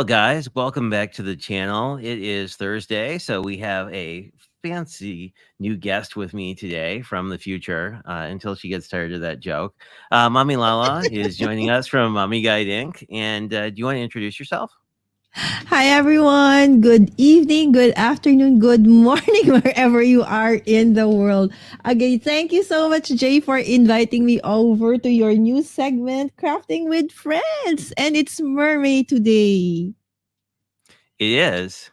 Hello, guys. Welcome back to the channel. It is Thursday, so we have a fancy new guest with me today from the future until she gets tired of that joke. Mommy Lala is joining us from Mommy Guide Inc. And do you want to introduce yourself? Hi, everyone. Good evening, good afternoon, good morning, wherever you are in the world. Again, thank you so much, Jay, for inviting me over to your new segment, Crafting with Friends. And it's Mermaid today. It is.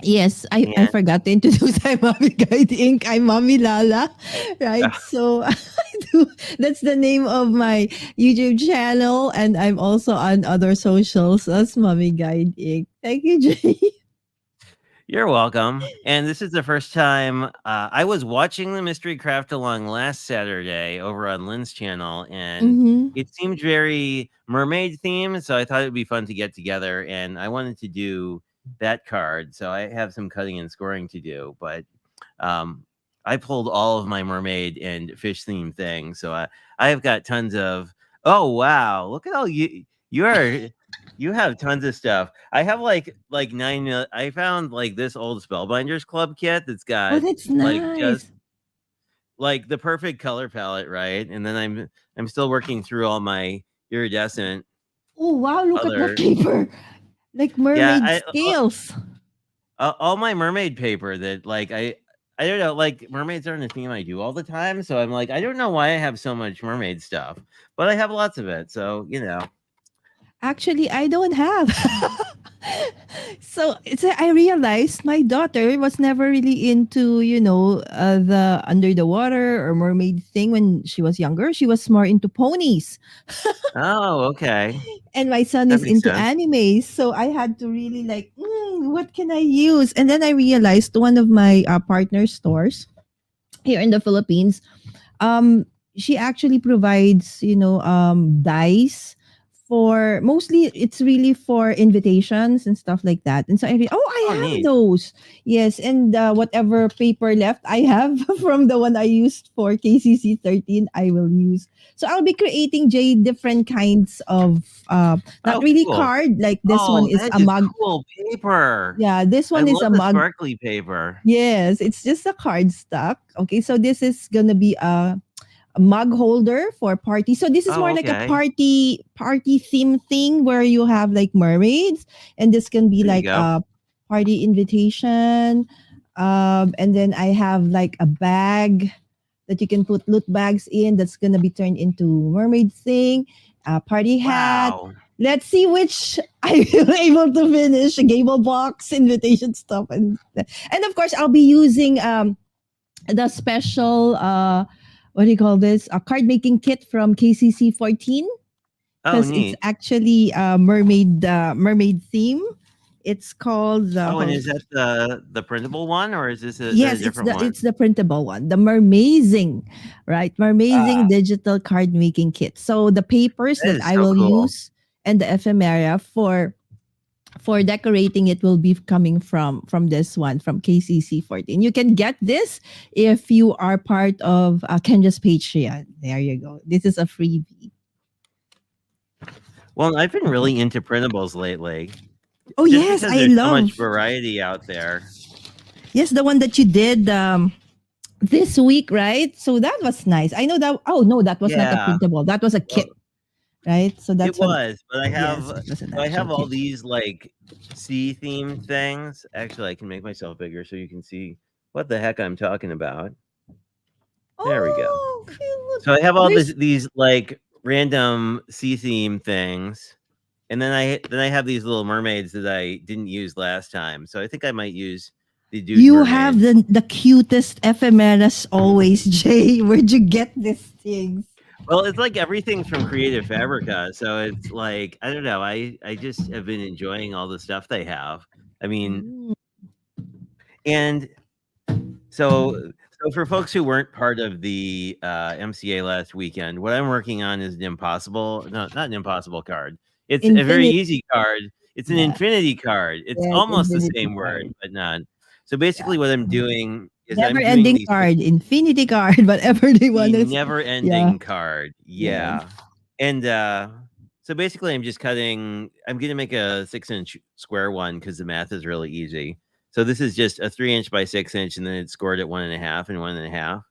Yes, I And forgot to introduce I'm Mommy Guide Inc. I'm Mommy Lala, right? So I do, that's the name of my YouTube channel, and I'm also on other socials as Mommy Guide Inc. Thank you, Jay. you're welcome. And this is the first time I was watching the Mystery Craft Along last Saturday over on Lynn's channel, and Mm-hmm. it seemed very mermaid themed. So I thought it'd be fun to get together, and I wanted to do that card. So I have some cutting and scoring to do, but um, I pulled all of my mermaid and fish theme things. So I have got tons of. Oh wow! Look at all you are. You have tons of stuff. I have like nine. I found like this old Spellbinders Club kit that's Oh, got that's like just nice. like the perfect color palette, right? And then I'm still working through all my iridescent Oh, wow, look at that other. paper. Like Yeah, mermaid I scales. all my mermaid paper that like I don't know, like mermaids aren't a theme I do all the time, so I'm like I don't know why I have so much mermaid stuff, but I have lots of it. So Actually, I don't have. So I realized my daughter was never really into, the under the water or mermaid thing when she was younger. She was more into ponies. Oh, okay, And my son that is makes into sense. anime. So I had to really like, what can I use? And then I realized one of my partner stores here in the Philippines, um she actually provides dice for mostly it's really for invitations and stuff like that. And so I Oh, have neat. those. Yes, and whatever paper left I have from the one I used for KCC 13 I will use. So I'll be creating different kinds of not Oh, really cool. card, like this one Oh, is that a is mug. cool paper. Yeah, this I one is love a the mug. sparkly paper. Yes, it's just a card stock. Okay, so this is gonna be a mug holder for party. So this is Oh, more like a okay. party theme thing where you have like mermaids, and this can be There you like go. a party invitation. And then I have like a bag that you can put loot bags in. That's gonna be turned into mermaid thing. A party hat. Wow. Let's see which I will able to finish. A gable box, invitation stuff, and of course I'll be using the special what do you call this, a card making kit from KCC 14, Oh, because it's neat. actually a mermaid theme. It's called Oh, and is that the printable one, or is this a yes, it's different the one? it's the printable one, the mermazing, right? Mermazing Ah, digital card making kit. So the papers that that is I so will cool. use and the ephemera for decorating it will be coming from this one from KCC 14. You can get this if you are part of Kendra's Patreon. There you go. This is a freebie. Well, I've been really into printables lately, Oh just yes, because I there's so much love. variety out there. Yes, the one that you did this week, right? So that was nice. I know that. Oh no, that was not a Yeah. printable. That was a Well, kit, right? So it that's what. was, but Yes, it was an I actual have all kit. these like sea themed things. Actually, I can make myself bigger so you can see what the heck I'm talking about. There we go. Oh, cute. So I have all There's these like random sea theme things, and then I have these little mermaids that I didn't use last time. So I think I might use the dude You have mermaid. the cutest ephemeras always, Jay. Where'd you get these things? Well, it's like everything's from Creative Fabrica, so it's like I don't know. I just have been enjoying all the stuff they have. I mean, Mm. and so for folks who weren't part of the MCA last weekend, what I'm working on is an impossible, no, not an impossible card. It's a very Infinite. easy card. It's an Yeah. infinity card. It's Yes, almost the infinity same word, card. but not. So Yeah. basically, what I'm doing is Never I'm doing ending these card, infinity card, whatever they the want to say. never Yeah. ending card. Yes. Yeah. And So basically, I'm just cutting. I'm going to make a 6-inch square one because the math is really easy. So this is just a 3-inch by 6-inch, and then it's scored at 1.5 and 1.5.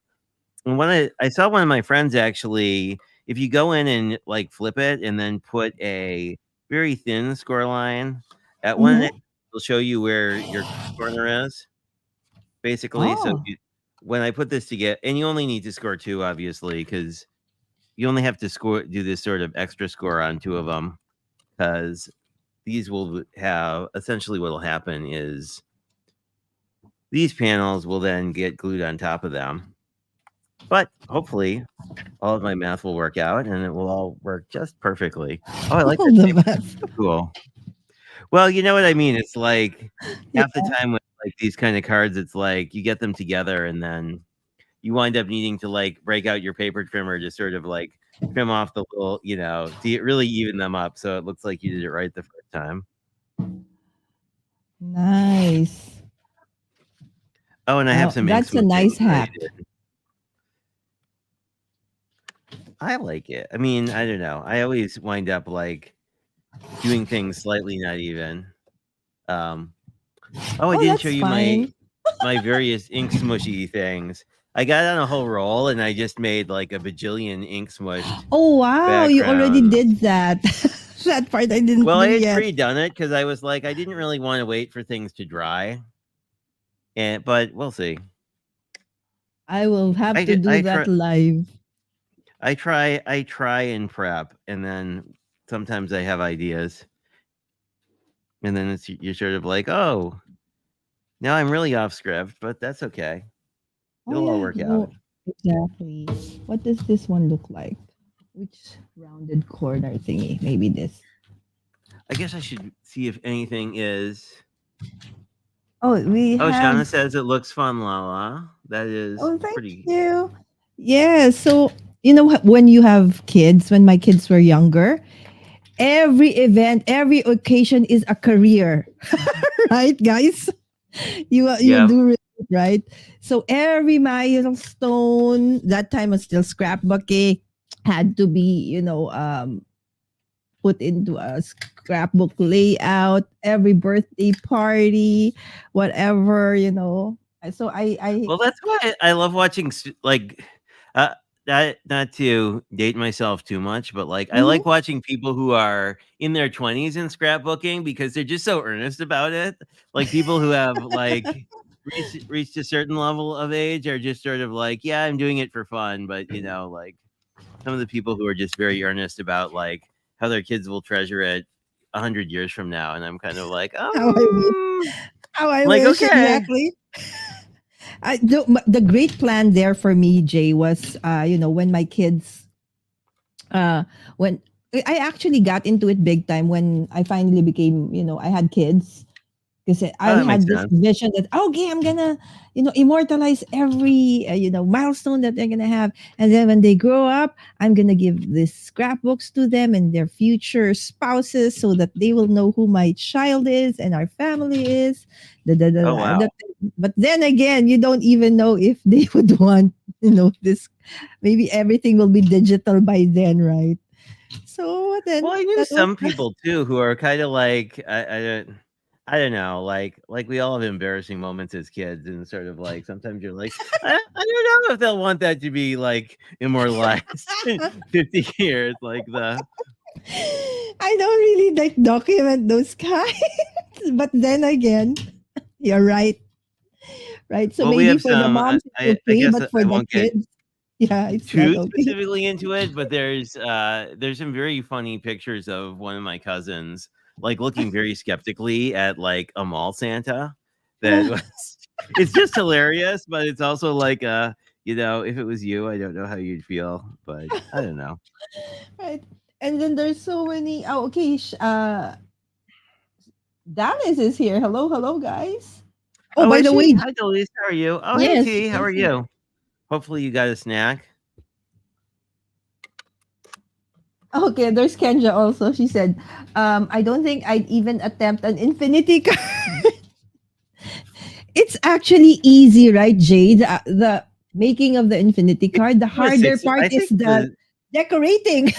And when I saw one of my friends actually, if you go in and like flip it and then put a very thin score line at one, Mm-hmm. it'll show you where your corner is basically. So Oh. when I put this together, and you only need to score two, obviously, because you only have to do this sort of extra score on two of them, because these will have essentially what will happen is these panels will then get glued on top of them. But hopefully, all of my math will work out and it will all work just perfectly. Oh, I like that The shape. best. So cool. Well, you know what I mean. It's like Yeah. half the time with like these kind of cards, it's like you get them together and then you wind up needing to like break out your paper trimmer to sort of like trim off the little, to really even them up so it looks like you did it right the first time. Nice. Oh, and I have Oh, some ink that's a smoothing nice that I hack. did. I like it. I mean, I don't know. I always wind up like doing things slightly not even. Um, oh, I Oh, didn't show that's you my fine. various ink smushy things. I got on a whole roll and I just made like a bajillion ink smushed Oh, wow. You already backgrounds. did that. That part I didn't Well, I do had yet. pre-done it because I was like, I didn't really want to wait for things to dry. But we'll see. I will have to I do I that try live. I try and prep, and then sometimes I have ideas, and then you're sort of like, oh, now I'm really off script, but that's okay. Oh, It'll all yeah. work out. No, exactly. What does this one look like? Which rounded corner thingy? Maybe this. I guess I should see if anything is. Oh, we Oh, Shauna have. says it looks fun, Lala. That is Oh, thank pretty. you. Yeah. So, when you have kids, when my kids were younger, every event, every occasion is a career, right, guys? You Yep. do it right. So every milestone, that time was still scrapbooking, had to be put into a scrapbook layout. Every birthday party, whatever. So I Well, that's why I love watching like uh not to date myself too much, but like I Mhm. like watching people who are in their 20s in scrapbooking because they're just so earnest about it. Like people who have like reached a certain level of age are just sort of like, yeah, I'm doing it for fun, but like some of the people who are just very earnest about like how their kids will treasure it 100 years from now, and I'm kind of like, how I wish, how I like wish okay. exactly. The great plan there for me, Jay, was when my kids uh when I actually got into it big time when I finally became, I had kids. Because Oh, I that makes had this sense. vision that, okay, I'm gonna, immortalize every, milestone that they're gonna have, and then when they grow up, I'm gonna give these scrapbooks to them and their future spouses, so that they will know who my child is and our family is. Da, da, da, Oh da. wow. But then again, you don't even know if they would want, this. Maybe everything will be digital by then, right? So Well, then I knew that was some people too who are kind of like I don't know, like we all have embarrassing moments as kids, and sort of like sometimes you're like, I don't know if they'll want that to be like immortalized in 50 years, like the. I don't really like document those kinds. But then again, you're right. Right. So Well, we maybe have for the some. moms it's I okay, guess but I for the won't get kids, yeah, it's not too okay. specifically into it, but there's some very funny pictures of one of my cousins like looking very skeptically at like a mall Santa that was it's just hilarious, but it's also like if it was you, I don't know how you'd feel, but I don't know. Right. And then there's so many. Oh, okay. Dallas is here. Hello, hello, guys. Oh, Oh, by is the she? way, Hi Delise, how are you? Oh, hey yes, T, how are yes. you? Hopefully you got a snack. Okay, there's Kenja also. She said, I don't think I'd even attempt an infinity card. It's actually easy, right, Jay? The making of the infinity It's card. The harder part I is think the decorating.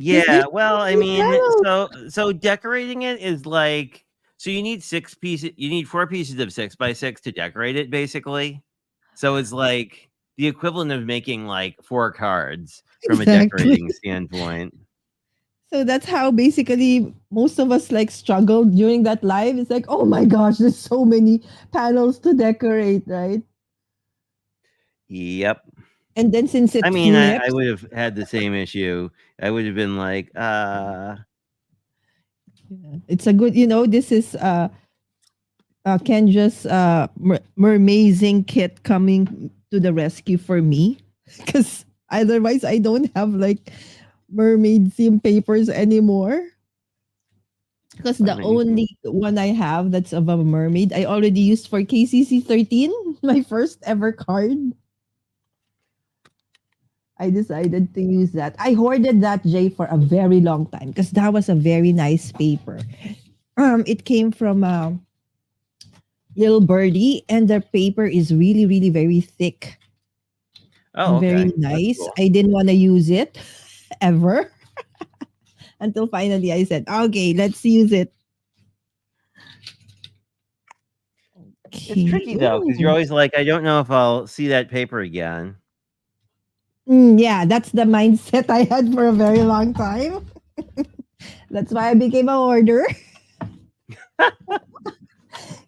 Because there's Yeah, so well, I many mean, panels. so decorating it is like so you need 6 pieces you need 4 pieces of 6 by 6 to decorate it basically. So it's like the equivalent of making like 4 cards from a Exactly. decorating standpoint. So that's how basically most of us like struggled during that live. It's like, oh my gosh, there's so many panels to decorate, right? Yep. And then since I it mean, I flips, would have had the same issue. I would have been like, yeah, it's a good, this is Kendra's mermazing kit coming to the rescue for me. Because otherwise I don't have like mermaid theme papers anymore. Because I the mean, only one I have that's of a mermaid, I already used for KCC 13, my first ever card. I decided to use that. I hoarded that, Jay, for a very long time because that was a very nice paper. It came from Little Birdie, and the paper is really, really very thick oh, and okay. very That's nice. cool. I didn't want to use it ever until finally I said, okay, let's use it. It's Okay. tricky though cuz you're Ooh. always like, I don't know if I'll see that paper again. Yeah, that's the mindset I had for a very long time. That's why I became a hoarder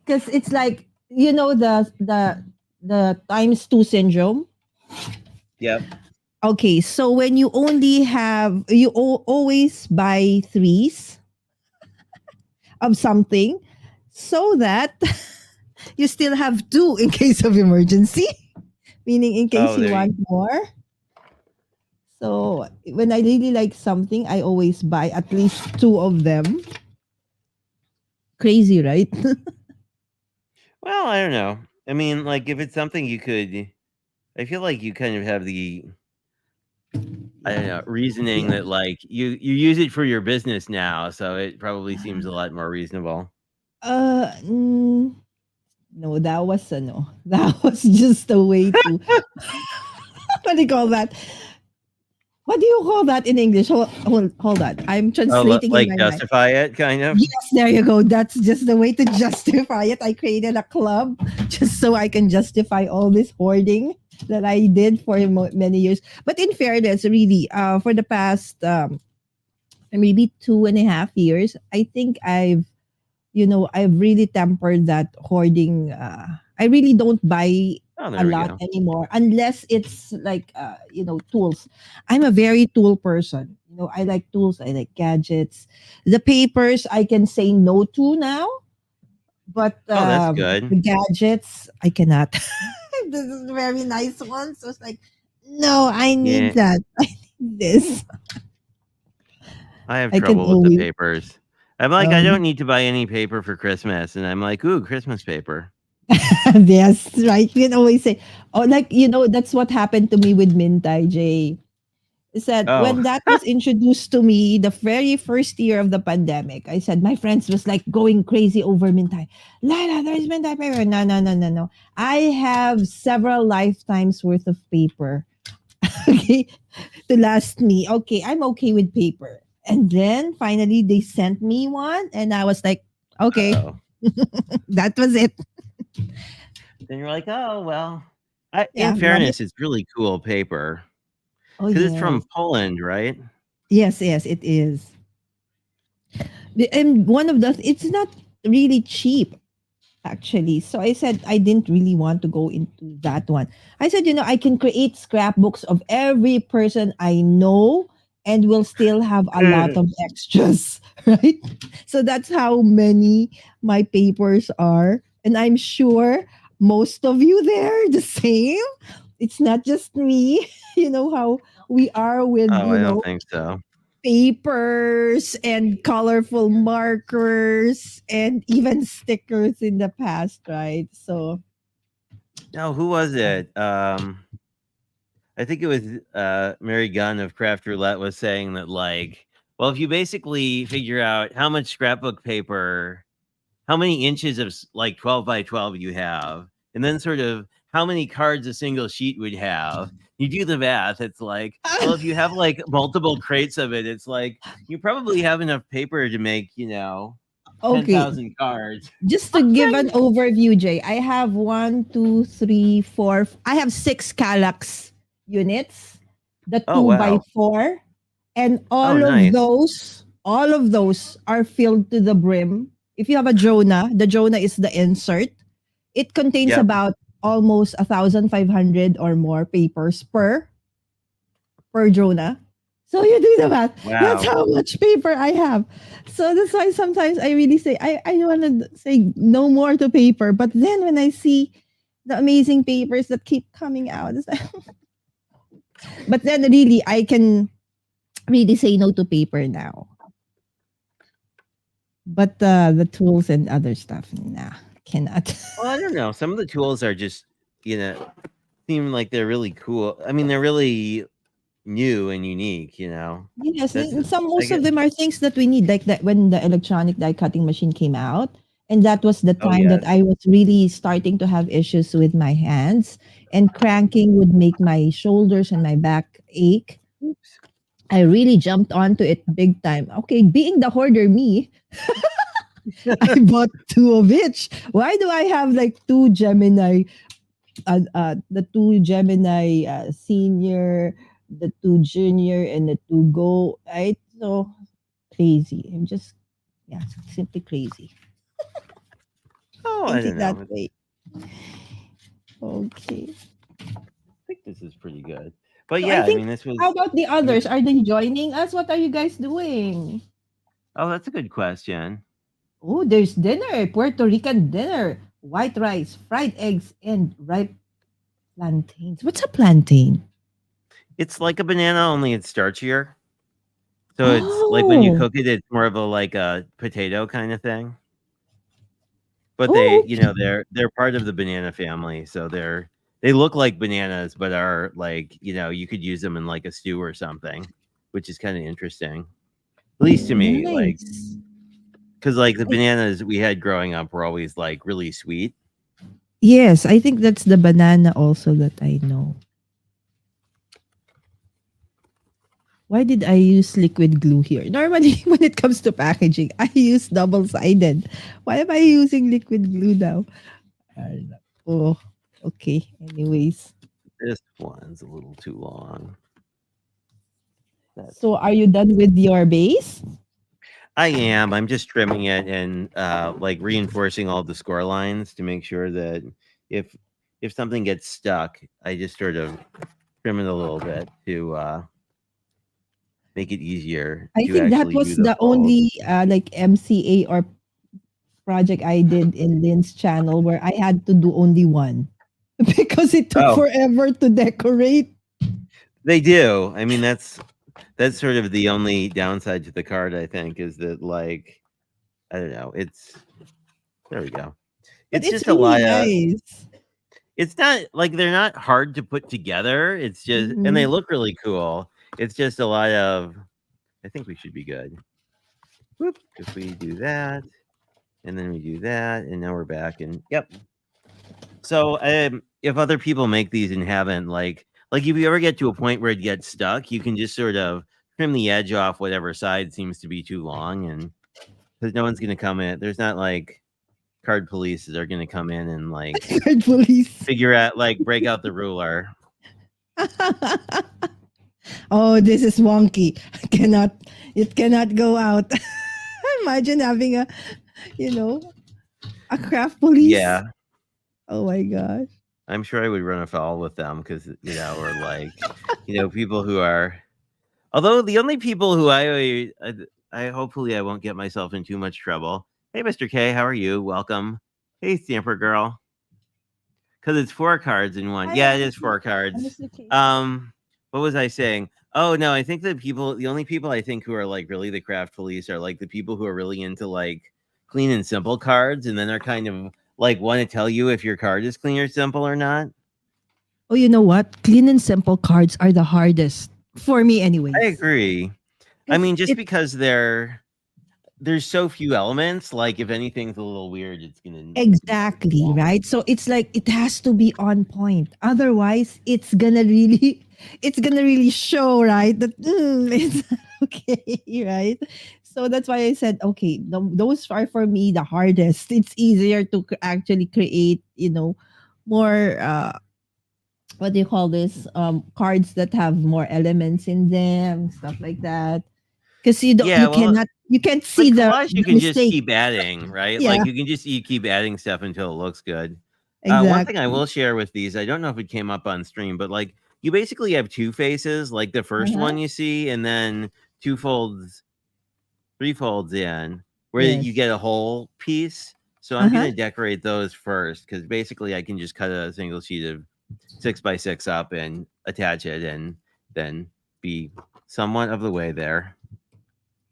because it's like the times two syndrome. Yep. Okay, so when you only have always buy threes of something, so that you still have two in case of emergency, meaning in case Oh, you there you want more. So when I really like something, I always buy at least two of them. Crazy, right? Well, I don't know. I mean, like if it's something you could I feel like you kind of have the I don't Yeah. know, reasoning Yeah. that like you use it for your business now, so it probably seems a lot more reasonable. Uh, mm, no, that was a no. That was just a way to what do you call that? What do you call that in English? Hold on. I'm Oh, translating in like my mind. justify it kind of? Yes, there you go. That's just the way to justify it. I created a club just so I can justify all this hoarding that I did for many years. But in fairness, really, for the past maybe 2.5 years, I think I've really tempered that hoarding. I really don't buy Oh, a there we lot go. anymore unless it's like, tools. I'm a very tool person. I like tools, I like gadgets. The papers I can say no to now, but Oh, that's good. the gadgets I cannot. This is a very nice one. So it's like, no, I need Yeah, that. I need this. I have I can trouble with the always papers. I'm like, I don't um need to buy any paper for Christmas, and I'm like, ooh, Christmas paper. yes, right. You can always say, oh, like, that's what happened to me with Mintai, Jay. Is that Oh, when that was introduced to me, the very first year of the pandemic, I said, my friends was like going crazy over Mintai. Lila, there's Mintai paper. No, no, no, no, no. I have several lifetimes worth of paper, okay, to last me. Okay, I'm okay with paper. And then finally they sent me one, and I was like, okay, oh. that was it. Then you're like, oh well. In Yeah, not it. fairness, it's really cool paper Oh, because it's from yes. Poland, right? Yes, yes, it is. And one of the, it's not really cheap actually. So I said I didn't really want to go into that one. I said, I can create scrapbooks of every person I know and we'll still have a lot of extras, right? So that's how many my papers are. And I'm sure most of you there the same. It's not just me. You know how we are with, Oh, I don't think so. papers and colorful markers and even stickers in the past, right? So, No, who was it? I think it was Mary Gunn of Craft Roulette was saying that like, well, if you basically figure out how many inches of like 12 by 12 you have, and then sort of how many cards a single sheet would have. You do the math. It's like, well, if you have like multiple crates of it, it's like you probably have enough paper to make, ten Okay, thousand cards. just to give an overview, Jay, I have one, two, three, four. I have six Calax units, the Oh two by wow. four, and Oh nice. all of those are filled to the brim. If you have a Jonah, the Jonah is the insert. It contains Yep. about almost 1,500 or more papers per Jonah. So you do the math. That's Wow. how much paper I have. So that's why sometimes I really say I want to say no more to paper. But then when I see the amazing papers that keep coming out, it's like, but then really I can really say no to paper now. But the tools and other stuff, nah, cannot. Well, I don't know. Some of the tools are just, you know, seem like they're really cool. I mean, they're really new and unique. Yes, That's and some I most of get them are things that we need, like that when the electronic die cutting machine came out, and that was the oh time that yes. I was really starting to have issues with my hands, and cranking would make my shoulders and my back ache. Oops. I really jumped onto it big time. Okay, being the hoarder me, I bought two of each. Why do I have like two Gemini, the two Gemini senior, the two junior, and the two go, right? So crazy. I'm just, yeah, simply crazy. Oh, I Thinking don't that know. way. Okay. I think this is pretty good. But So I yeah, I think, mean, this how was. about the others? Are they joining us? What are you guys doing? Oh, that's a good question. Oh, there's dinner, Puerto Rican dinner. White rice, fried eggs, and ripe plantains. What's a plantain? It's like a banana, only it's starchier. So it's like when you Oh, cook it, it's more of a like a potato kind of thing. But oh, they're part of the banana family, so they look like bananas, but are like you could use them in like a stew or something, which is kind of interesting. At least to me, like nice. because like the I, bananas we had growing up were always like really sweet. yes, I think that's the banana also that I know. Why did I use liquid glue here? Normally, when it comes to packaging, I use double sided. Why am I using liquid glue now? I don't know. Oh, okay. Anyways, This one's a little too long. That's so are you fine. done with your base? I am. I'm just trimming it and like reinforcing all the score lines to make sure that if if something gets stuck, I just sort of trim it a little bit to make it easier I to think that actually do was the the fold. only like MCA or project I did in Lynn's channel where I had to do only one because it took Oh, forever to decorate. they do. I mean, that's sort of the only downside to the card, I think, is that like I don't know. It's there we go. But It's it's just a really lot of. nice. It's not like they're not hard to put together. It's just and they Mhm. look really cool. It's just a lot of. I think we should be good. Whoop! If we do that, and then we do that, and now we're back, and yep. So, if other people make these and haven't, like if you ever get to a point where it gets stuck, you can just sort of trim the edge off whatever side seems to be too long, and because no one's gonna come in. There's not like card police that are gonna come in and like Card police. figure out like break out the ruler. Oh, this is wonky. Cannot it cannot go out. Imagine having you know, a craft police. Yeah, Oh my gosh. I'm sure I would run afoul with them because or like people who are. Although the only people who I hopefully I won't get myself in too much trouble. Hey, Mr. K, how are you? Welcome. Hey, Stamper Girl. Because it's 4 cards in one. Hi, Yeah, it is 4 I'm cards. Mr. K. Um, what was I saying? Oh no, I think the only people I think who are like really the craft police are like the people who are really into like clean and simple cards, and then are kind of like want to tell you if your card is clean or simple or not. Oh, you know what? Clean and simple cards are the hardest for me I anyways. agree. I Because mean, just because there's so few elements. Like if anything's a little weird, it's gonna Exactly, right? So it's like it has to be on point. Otherwise, it's gonna really it's gonna really show, right? That it's okay, right? So that's why I said, okay, those are for me the hardest. It's easier to actually create, more what do you call this? Cards that have more elements in them, stuff like that. Because yeah. Well, you can't see but the collage you can just mistake. keep adding, right? Yeah, Like you keep adding stuff until it looks good. One thing I exactly. will share with these, I don't know if it came up on stream, but like you basically have two faces, like the first Uh-huh. one you see, and then two folds, three folds in, where you Yes. get a whole piece. So I'm Uh-huh. gonna decorate those first because basically I can just cut a single sheet of 6x6 up and attach it, and then be somewhat of the way there.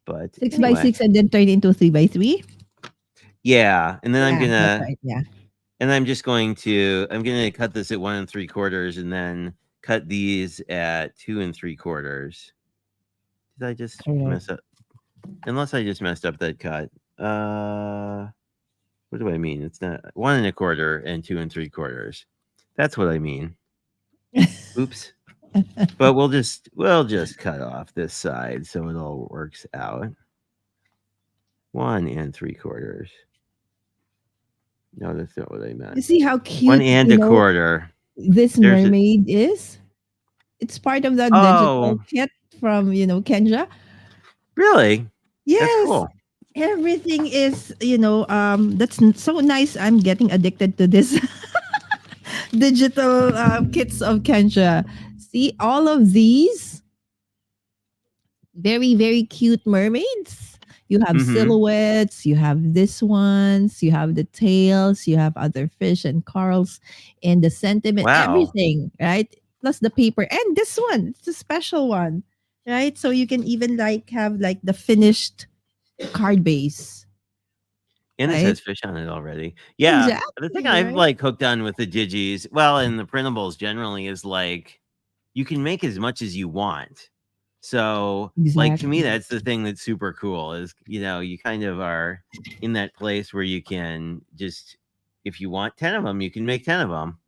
But Six by anyway, six and then turn into 3 by 3. yeah, and then Yeah, that's right. Yeah. I'm gonna cut this at 1 3/4 and then cut these at 2 3/4. Did I just Correct. mess up? Unless I just messed up that cut. What do I mean? It's not 1 1/4 and 2 3/4. That's what I mean. Oops. But we'll just cut off this side so it all works out. 1 3/4. No, that's not what I You meant. see how One cute, and a quarter. this There's a mermaid is? It's part of that digital oh, kit from, Kenja. really? That's Yes. cool. Everything is, that's so nice. I'm getting addicted to this digital kits of Kenja. See, all of these very, very cute mermaids. You have Mm-hmm. silhouettes, you have this ones, you have the tails, you have other fish and corals, and the sentiment, Wow. everything, right? Plus the paper. And this one, it's a special one, right? So you can even like have like the finished card base, And this right? has fish on it already. Yeah. The thing Exactly, I've right? like hooked on with the digis, well, and the printables generally is like you can make as much as you want. So, like to me, Exactly. that's the thing that's super cool is you kind of are in that place where you can just if you want 10 of them, you can make 10 of them.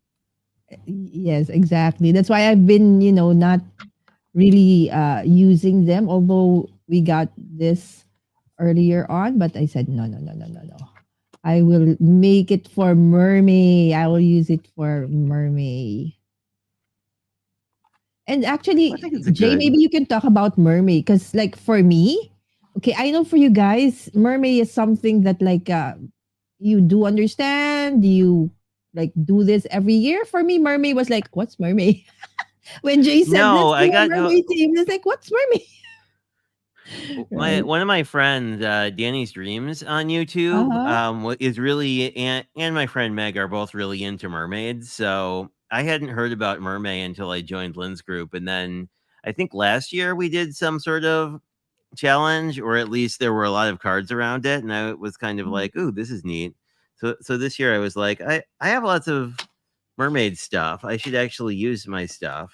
Yes, exactly. That's why I've been, not really using them, although we got this earlier on, but I said, no, no, no, no, no, no. I will make it for Mer-May. I will use it for Mer-May. And I actually, think it's a Jay, good. maybe you can talk about Mer-May because, like, for me, okay, I know for you guys, Mer-May is something that, like, you do understand. You like do this every year. For me, Mer-May was like, what's Mer-May? When Jay said, No, let's I do a got no. Mer-May team, it's like, what's Mer-May? My Right. one of my friends, Danny's Dreams on Uh YouTube, huh. is really and my friend Meg are both really into mermaids. So I hadn't heard about Mermaid until I joined Lynn's group, and then I think last year we did some sort of challenge, or at least there were a lot of cards around it, and I was kind of like, "Ooh, this is neat." So this year I was like, I have lots of mermaid stuff. I should actually use my stuff.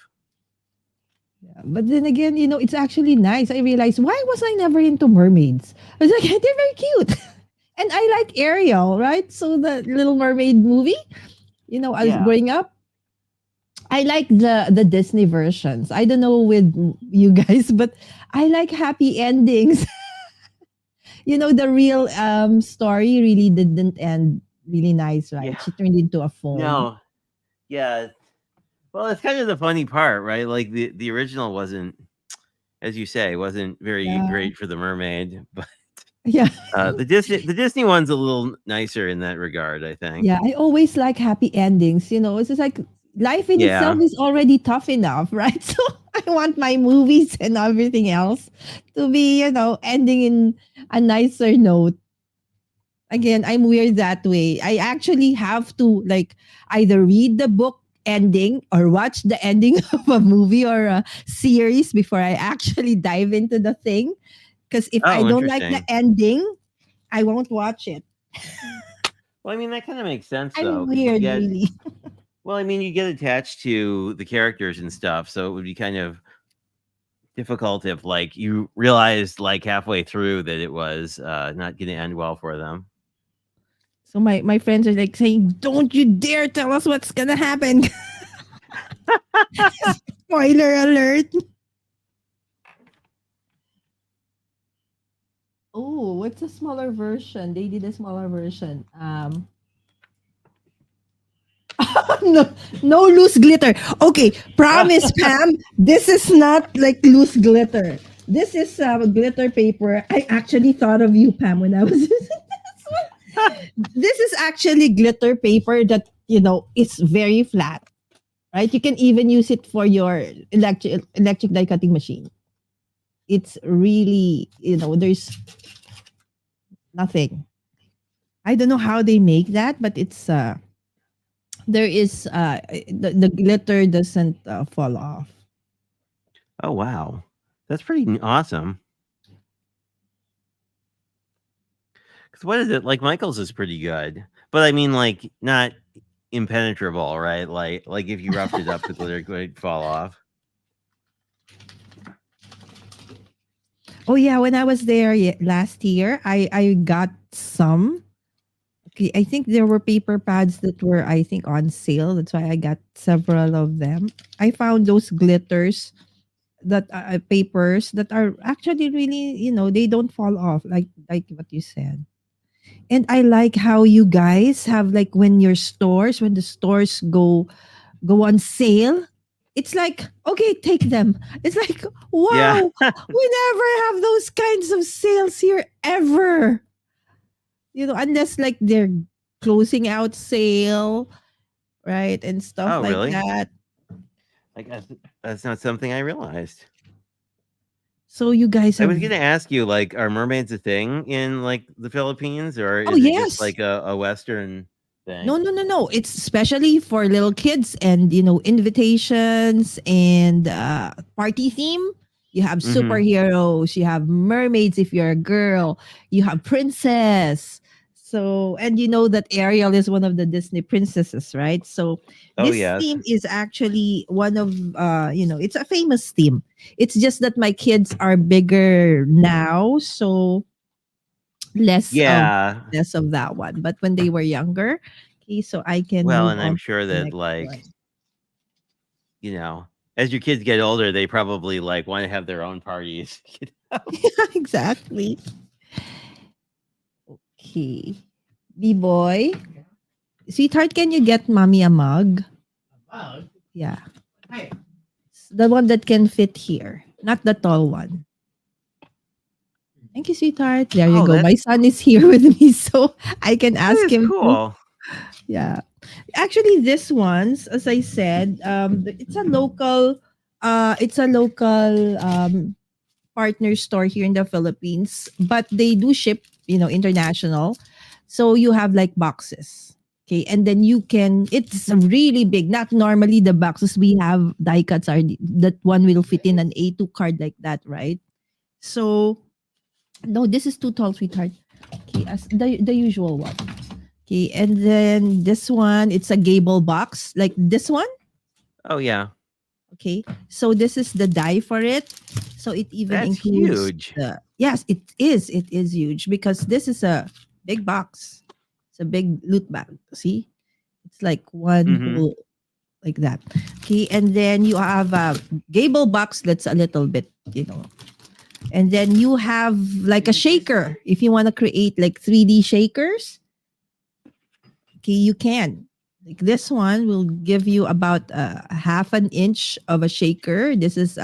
Yeah, but then again, it's actually nice. I realized, why was I never into mermaids? I was like, they're very cute. And I like Ariel, right? So the Little Mermaid movie, as Yeah. growing up, I like the Disney versions. I don't know with you guys, but I like happy endings. The real story really didn't end really nice, right? Yeah. She turned into a foam. No. Yeah. Well, it's kind of the funny part, right? Like the original wasn't, as you say, wasn't very Yeah. great for the mermaid, but Yeah. the Disney one's a little nicer in that regard, I think. Yeah, I always like happy endings. It's just like life in itself Yeah. is already tough enough, right? So I want my movies and everything else to be, ending in a nicer note. Again, I'm weird that way. I actually have to like either read the book ending or watch the ending of a movie or a series before I actually dive into the thing. Because if I Oh, don't like the interesting. ending, I won't watch it. Well, I mean that kind of makes sense I'm though, because weird, really. you get attached to the characters and stuff, so it would be kind of difficult if like you realized like halfway through that it was not going to end well for them. So my friends are like saying, "Don't you dare tell us what's gonna happen." Spoiler alert. Oh, what's a smaller version? They did a smaller version. No, no loose glitter. Okay, promise, Pam. This is not like loose glitter. This is glitter paper. I actually thought of you, Pam, when I was. This is actually glitter paper that it's very flat, right? You can even use it for your electric die cutting machine. It's really there's nothing. I don't know how they make that, but it's there is the glitter doesn't fall off. Oh wow, that's pretty awesome. Because what is it like? Michael's is pretty good, but I mean, like not impenetrable, right? Like if you roughed it up, the glitter would fall off. Oh yeah, when I was there last year, I got some. Okay, I think there were paper pads that were I think on sale. That's why I got several of them. I found those glitters that papers that are actually really they don't fall off like what you said. And I like how you guys have like when the stores go on sale, it's like, okay, take them. It's like, Yeah. wow, we never have those kinds of sales here ever. Unless like they're closing out sale, right? And stuff Oh like really? that. I guess that's not something I realized. So you guys I have, was gonna ask you, like, are mermaids a thing in like the Philippines, or oh, is it just yes. like a Western No, thing? no, no, no. It's especially for little kids and invitations and party theme. You have Mm-hmm. superheroes, you have mermaids if you're a girl, you have princess. So and you know that Ariel is one of the Disney princesses, right? So Oh this yes. theme is actually one of it's a famous theme. It's just that my kids are bigger now, so less of Yeah. less of that one. But when they were younger, okay, so I can Well, move and I'm on to sure the that next like one. you know, as your kids get older, they probably like want to have their own parties. Exactly. Okay. B-boy. Sweetheart, can you get mommy a mug? Yeah. The one that can fit here, not the tall one. Thank you, sweetheart. There you Oh, go. My son is here with me, so I can that ask is him to. cool. Yeah. Actually, this one's, as I said, it's a local partner store here in the Philippines, but they do ship, international. So you have like boxes. Okay. And then it's really big. Not normally the boxes we have die cuts are that one will fit in an A2 card like that, right? So no, this is too tall, sweetheart. Okay, as the usual one. Okay, and then this one, it's a gable box like this one. Oh yeah, Okay, so this is the die for it. So it even that's includes huge. the yes, it is. It is huge because this is a big box. It's a big loot bag. See, it's like one Mm-hmm. whole like that. Okay, and then you have a gable box that's a little bit, and then you have like a shaker if you want to create like 3D shakers. Okay, you can. Like this one will give you about a half an inch of a shaker. This is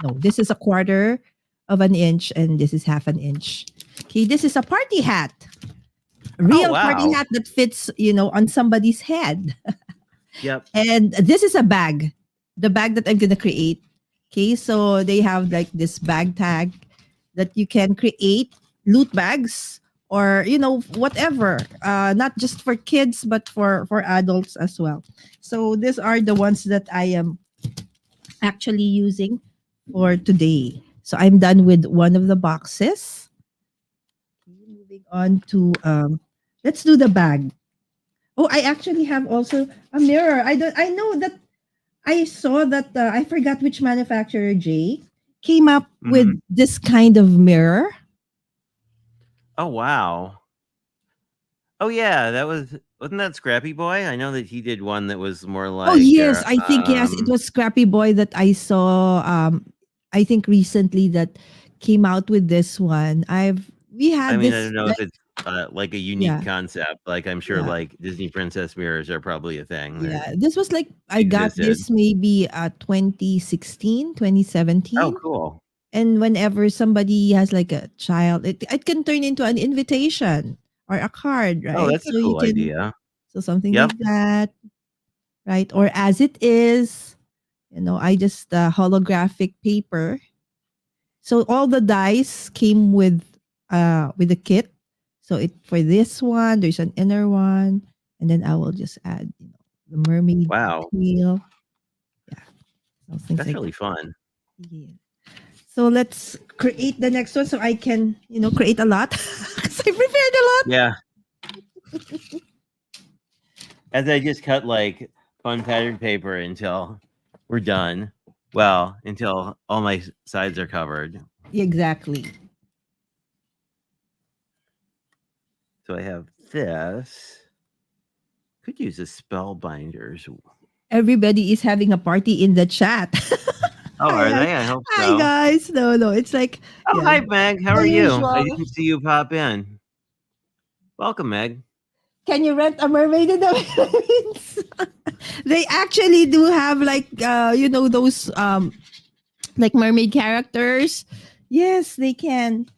no, this is a quarter of an inch, and this is half an inch. Okay, this is a party hat, a Oh real party wow. hat that fits, on somebody's head. Yep. And this is a bag, the bag that I'm gonna create. Okay, so they have like this bag tag that you can create loot bags or whatever, not just for kids but for adults as well. So these are the ones that I am actually using for today. So I'm done with one of the boxes. Okay, moving on to let's do the bag. Oh, I actually have also a mirror. I know that I saw that I forgot which manufacturer, Jay. came up with Mhm. this kind of mirror. Oh, wow. Oh, yeah, wasn't that Scrappy Boy? I know that he did one that was more Oh like, yes, I think yes, it was Scrappy Boy that I saw. I think recently that came out with this one. We I had mean, I this don't know if like it's, like a unique yeah concept, like, I'm sure, yeah like, Disney princess mirrors are probably a thing that yeah. This was like I got existed. this maybe 2016, Oh, 2017. cool. And whenever somebody has like a child, it can turn into an invitation or a card, Oh, right? that's a So you cool can idea. so something Yep. like that, right? Or as it is, I just holographic paper. So all the dice came with the kit. So it for this one, there's an inner one, and then I will just add, the mermaid Wow, tail. Yeah, so things that's like really fun. yeah. So let's create the next one so I can, create a lot. Because I prepared a lot. Yeah, as I just cut, like, fun pattern paper until we're done. Well, until all my sides are covered. Exactly. So I have this. Could use a spellbinders. Everybody is having a party in the chat. Oh, Hi, are hi, they? I hope hi, so. guys. No, no, it's like Oh, yeah, hi, Meg. How the are you? I usual. didn't see you pop in. Welcome, Meg. Can you rent a mermaid in the Philippines? They actually do have like those like mermaid characters. Yes, they can.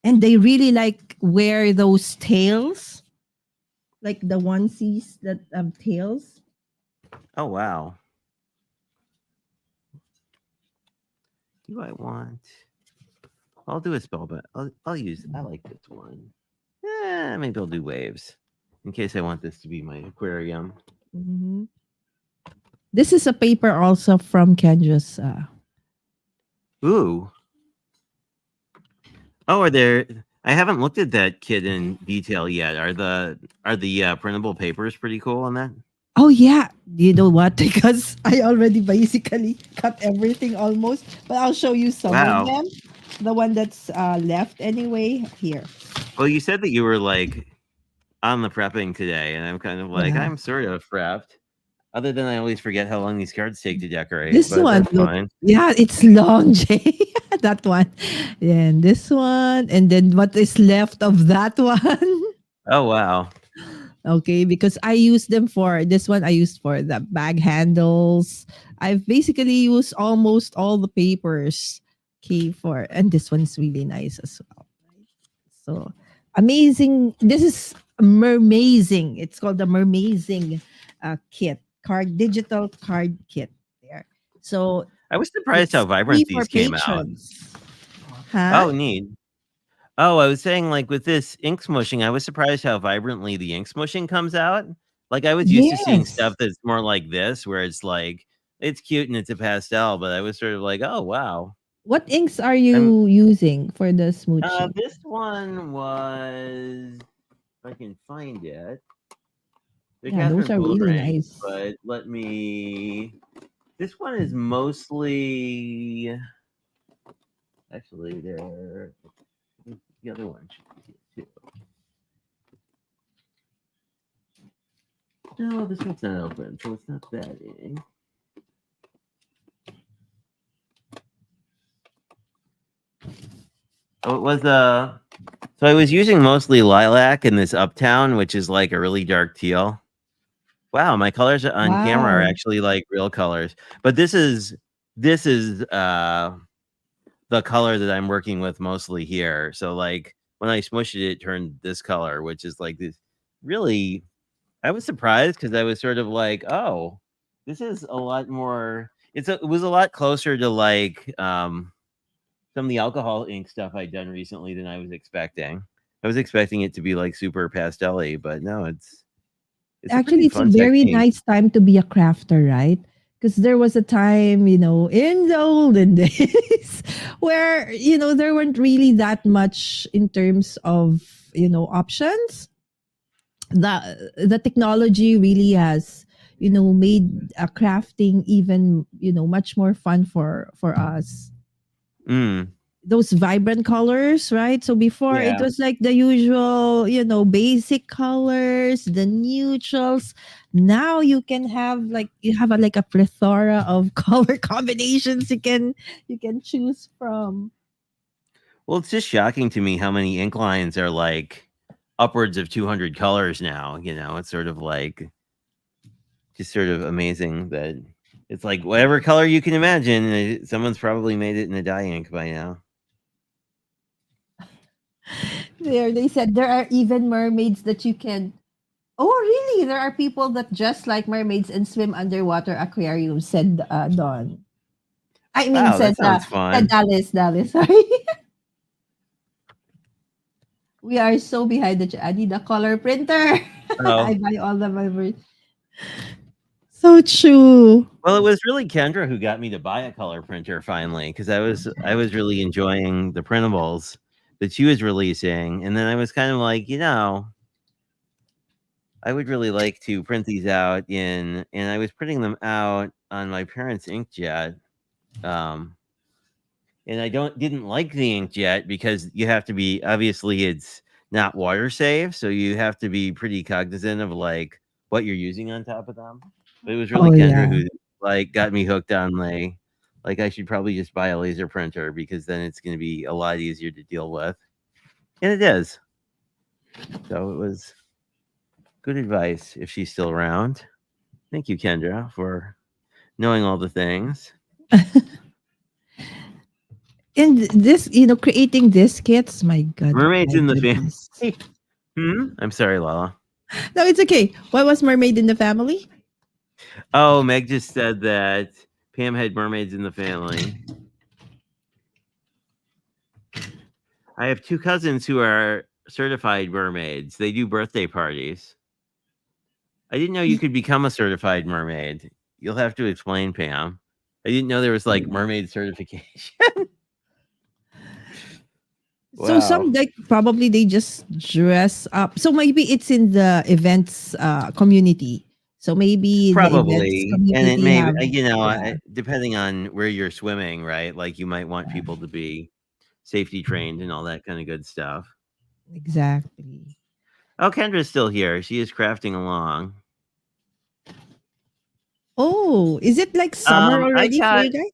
And they really like wear those tails, like the onesies that tails. Oh, wow. Do I want? I'll do a spell, but I'll use. I like this one. Maybe I'll do waves, in case I want this to be my aquarium. Mhm. This is a paper also from Kendra's. Ooh. Oh, are there? I haven't looked at that kit in detail yet. Are the printable papers pretty cool on that? Oh yeah, you know what? Because I already basically cut everything almost, but I'll show you some of Wow. them. The one that's left anyway. Here. Well, you said that you were like on the prepping today, and I'm kind of like Yeah. I'm sort of prepped. Other than I always forget how long these cards take to decorate, This but one, that's look. fine. Yeah, it's long, Jay. That one. And this one. And then what is left of that one? Oh, wow. Okay, because I use them for this one. I used for the bag handles. I've basically used almost all the papers. Okay, and this one's really nice as well. So amazing. This is mermazing. It's called the mermazing kit, digital card kit. There. So I was surprised how it's vibrant free for these came out. patrons. Huh? Oh, neat. Oh, I was saying, like, with this ink smushing, I was surprised how vibrantly the ink smushing comes out. Like, I was used to seeing Yes. stuff that's more like this, where it's like it's cute and it's a pastel, but I was sort of like, oh, wow. What inks are I'm you using for the smooching? This one was, if I can find it, the Yeah, those Catherine are Fuller really ink, nice. but let me. This one is mostly actually there. The other one should be here too. No, this one's not open, so it's not that ink. Oh, it was So I was using mostly lilac in this Uptown, which is like a really dark teal. Wow, my colors on camera are Wow. actually like real colors. But this is the color that I'm working with mostly here. So like when I smushed it, it turned this color, which is like this really. I was surprised because I was sort of like, oh, this is a lot more. It was a lot closer to like some of the alcohol ink stuff I'd done recently than I was expecting. I was expecting it to be like super pastelly, but no, it's a pretty Actually, it's a fun very technique. nice time to be a crafter, right? Because there was a time, in the olden days where, there weren't really that much in terms of, options. The technology really has, made crafting even much more fun for us. Mm, Those vibrant colors, right? So before it yeah. was like the usual, basic colors, the neutrals. Now you have like a plethora of color combinations you can choose from. Well, it's just shocking to me how many ink lines are like upwards of 200 colors now. It's sort of like just sort of amazing that it's like whatever color you can imagine, someone's probably made it in a dye ink by now. There, they said there are even mermaids that you can. Oh, really? There are people that just like mermaids and swim underwater aquariums, said Dawn. I mean, Wow, that said sounds said fun. Dallas. Sorry. We are so behind the I need a color printer. I Oh, buy all the my so true. well, it was really Kendra who got me to buy a color printer finally because I was really enjoying the printables that she was releasing, and then I was kind of like, I would really like to print these out and I was printing them out on my parents' inkjet. Um, and I didn't like the inkjet because you have to be obviously it's not water safe, so you have to be pretty cognizant of like what you're using on top of them. But it was really Oh Kendra yeah. who like got me hooked on like I should probably just buy a laser printer because then it's going to be a lot easier to deal with, and it is. So it was good advice if she's still around. Thank you, Kendra, for knowing all the things. And this, creating these kits, my god, Mermaids my in the goodness. family. I'm sorry, Lala. No, it's okay. What was mermaid in the family? Oh, Meg just said that Pam had mermaids in the family. I have two cousins who are certified mermaids. They do birthday parties. I didn't know you could become a certified mermaid. You'll have to explain, Pam. I didn't know there was like mermaid certification. So some Wow. like probably they just dress up. So maybe it's in the events community. So maybe the events Probably. And it community may, have, yeah, depending on where you're swimming, right? Like you might want yeah, people to be safety trained and all that kind of good stuff. exactly. Oh, Kendra's still here. She is crafting along. Oh, is it like summer I already for got you guys?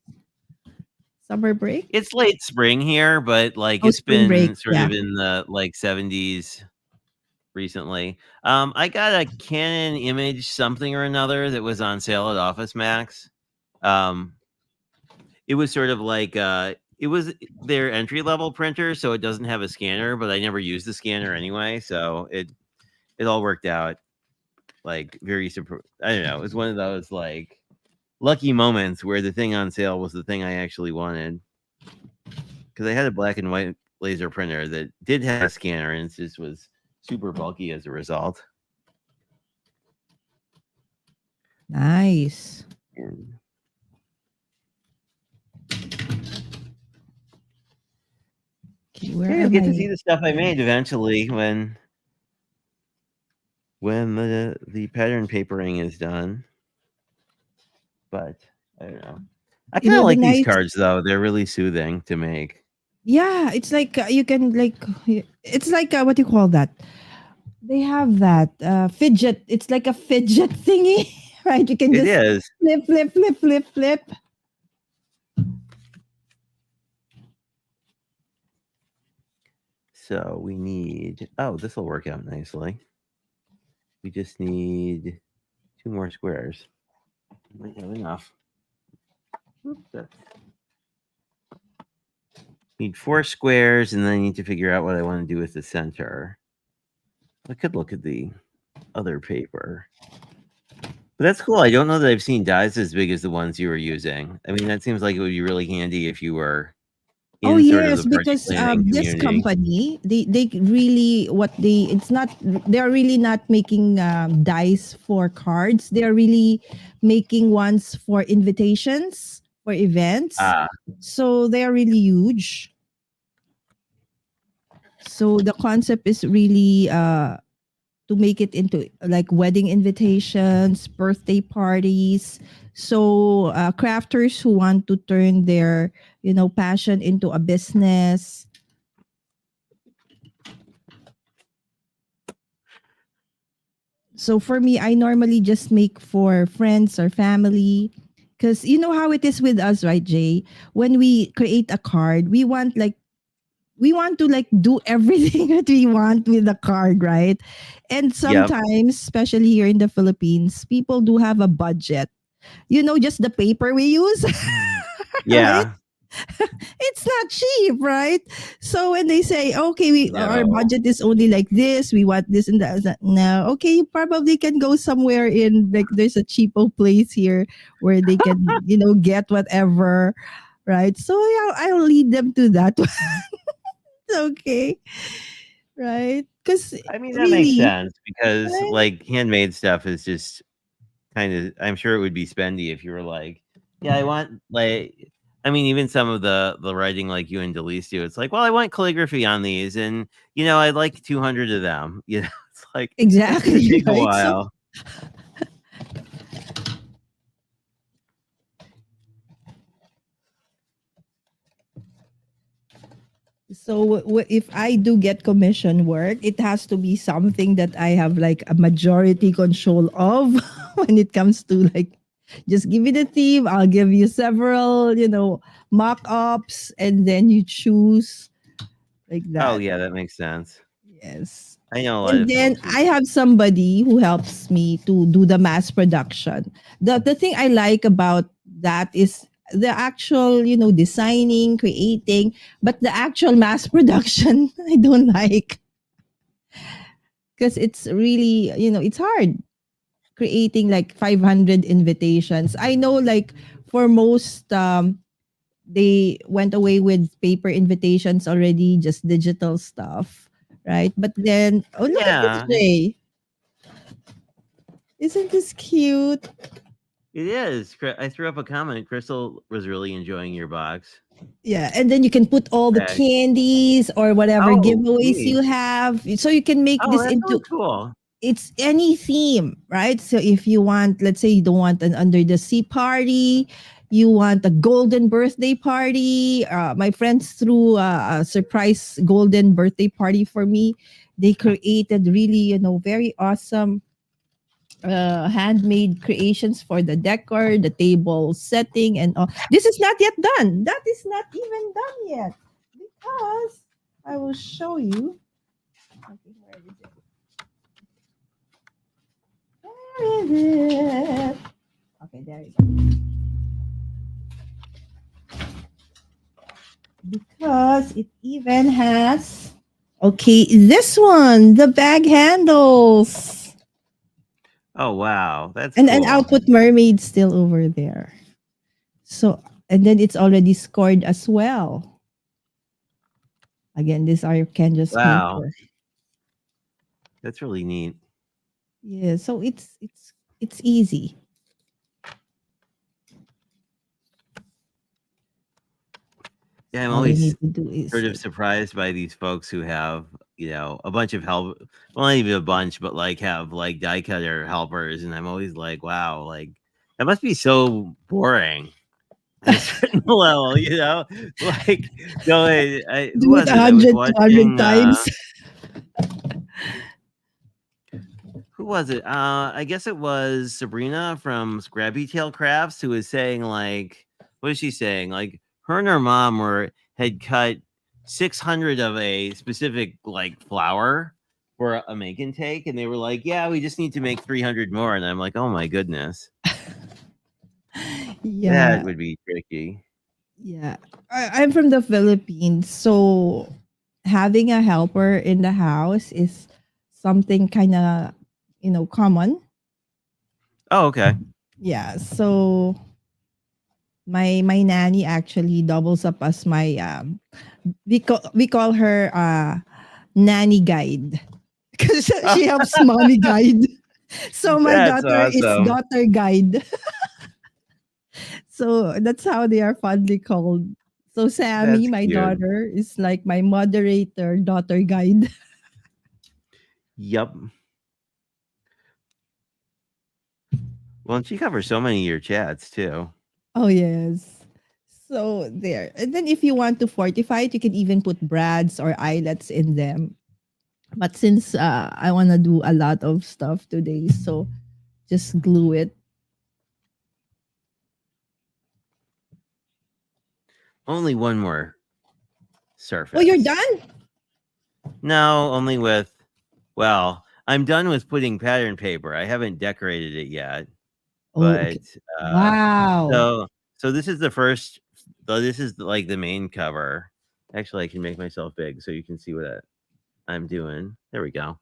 Summer break? it's late spring here, but like Oh, it's spring break. been sort Yeah. of in the like 70s recently. I got a Canon image something or another that was on sale at Office Max. Um, it was sort of like it was their entry level printer, so it doesn't have a scanner, but I never used the scanner anyway, so it all worked out like very I don't know. It was one of those like lucky moments where the thing on sale was the thing I actually wanted. Because I had a black and white laser printer that did have a scanner and it just was super bulky as a result. Nice. And Okay, where yeah, you'll am get to I? see the stuff I made eventually when the pattern papering is done. But I don't know. I kind of The like these nice. cards though. They're really soothing to make. Yeah, it's like you can like it's like what do you call that? They have that fidget. It's like a fidget thingy, right? You can It just is. flip, flip, flip, flip, flip. So we need. Oh, this will work out nicely. We just need 2 more squares. We might have enough. Need 4 squares, and then I need to figure out what I want to do with the center. I could look at the other paper. But that's cool. I don't know that I've seen dies as big as the ones you were using. I mean, that seems like it would be really handy if you were Oh in sort of yes, the party because planning this community. company they really what they it's not they're really not making dice for cards. They're really making ones for invitations for events. Ah, So they are really huge. So the concept is really to make it into like wedding invitations, birthday parties. So crafters who want to turn their, passion into a business. So for me, I normally just make for friends or family. Because you know how it is with us, right, Jay? When we create a card, we want to like do everything that we want with the card, right? And Yep. sometimes, especially here in the Philippines, people do have a budget. Just the paper we use, right? Yeah. It's not cheap, right? So when they say, okay, our No. budget is only like this, we want this and that, I was like, no, okay, you probably can go somewhere in like there's a cheapo place here where they can, get whatever, right? So yeah, I'll lead them to that. Okay, right? Because I mean, that makes really, sense because right? like handmade stuff is just kind of, I'm sure it would be spendy if you were like, yeah, I want like, I mean, even some of the writing like you and Delise do, it's like, well, I want calligraphy on these, and I'd like 200 of them. It's like that's gonna Exactly, take a right? So while. if I do get commission work, it has to be something that I have like a majority control of when it comes to like just give me the theme, I'll give you several, mock-ups and then you choose like Oh that. yeah, that makes sense. Yes. I know a lot And of then folks who. I have somebody who helps me to do the mass production. The thing I like about that is the actual, designing, creating, but the actual mass production I don't like because it's really, it's hard creating like 500 invitations. I know like for most they went away with paper invitations already, just digital stuff, right? But then, oh, look at this Yeah, Jay. Isn't this cute? it is. I threw up a comment. Crystal was really enjoying your box. Yeah, and then you can put all the Bag. candies or whatever Oh, giveaways neat. you have. So you can make Oh, this that's really into cool. it's any theme, right? So if you want, let's say you don't want an under the sea party, you want a golden birthday party. My friends threw a surprise golden birthday party for me. They created really, very awesome handmade creations for the decor, the table setting, and all. This is not yet done. That is not even done yet because I will show you. Okay, where is it? Where is it? Okay, there you go. Because it even has. Okay, this one, the bag handles. Oh wow, that's And I'll cool. put mermaid still over there. So, and then it's already scored as well. Again, this are canvas Wow, paper. that's really neat. Yeah, so it's easy. Yeah, I'm All you always need to do is sort of like surprised by these folks who have, a bunch of help. Well, not even a bunch, but like have like die cutter helpers, and I'm always like, wow, like that must be so boring at a certain level. Like, no, who do it was a it? I was hundred, 200 watching. times. Who was it? I guess it was Sabrina from Scrappy Tail Crafts who was saying like, what is she saying? Like her and her mom had cut 600 of a specific like flower for a make and take, and they were like, yeah, we just need to make 300 more, and I'm like, oh my goodness, that Yeah, would be tricky. yeah. I'm from the Philippines, so having a helper in the house is something kind of, common. Oh, okay. Yeah, so my nanny actually doubles up as my we call her nanny guide because she helps mommy guide. So my That's daughter is awesome. daughter guide. So that's how they are fondly called. So Sammy, That's my cute. daughter, is like my moderator, daughter guide. Yep. Well, and she covers so many of your chats too. Oh yes. So there. And then if you want to fortify it, you can even put brads or eyelets in them. But since I want to do a lot of stuff today, so just glue it. Only one more Oh, you're surface. done? No, only with. Well, I'm done with putting pattern paper. I haven't decorated it yet, Oh, but okay. uh, Wow. so so this is the first. Though this is like the main cover. Actually, I can make myself big so you can see what I'm doing. There we go.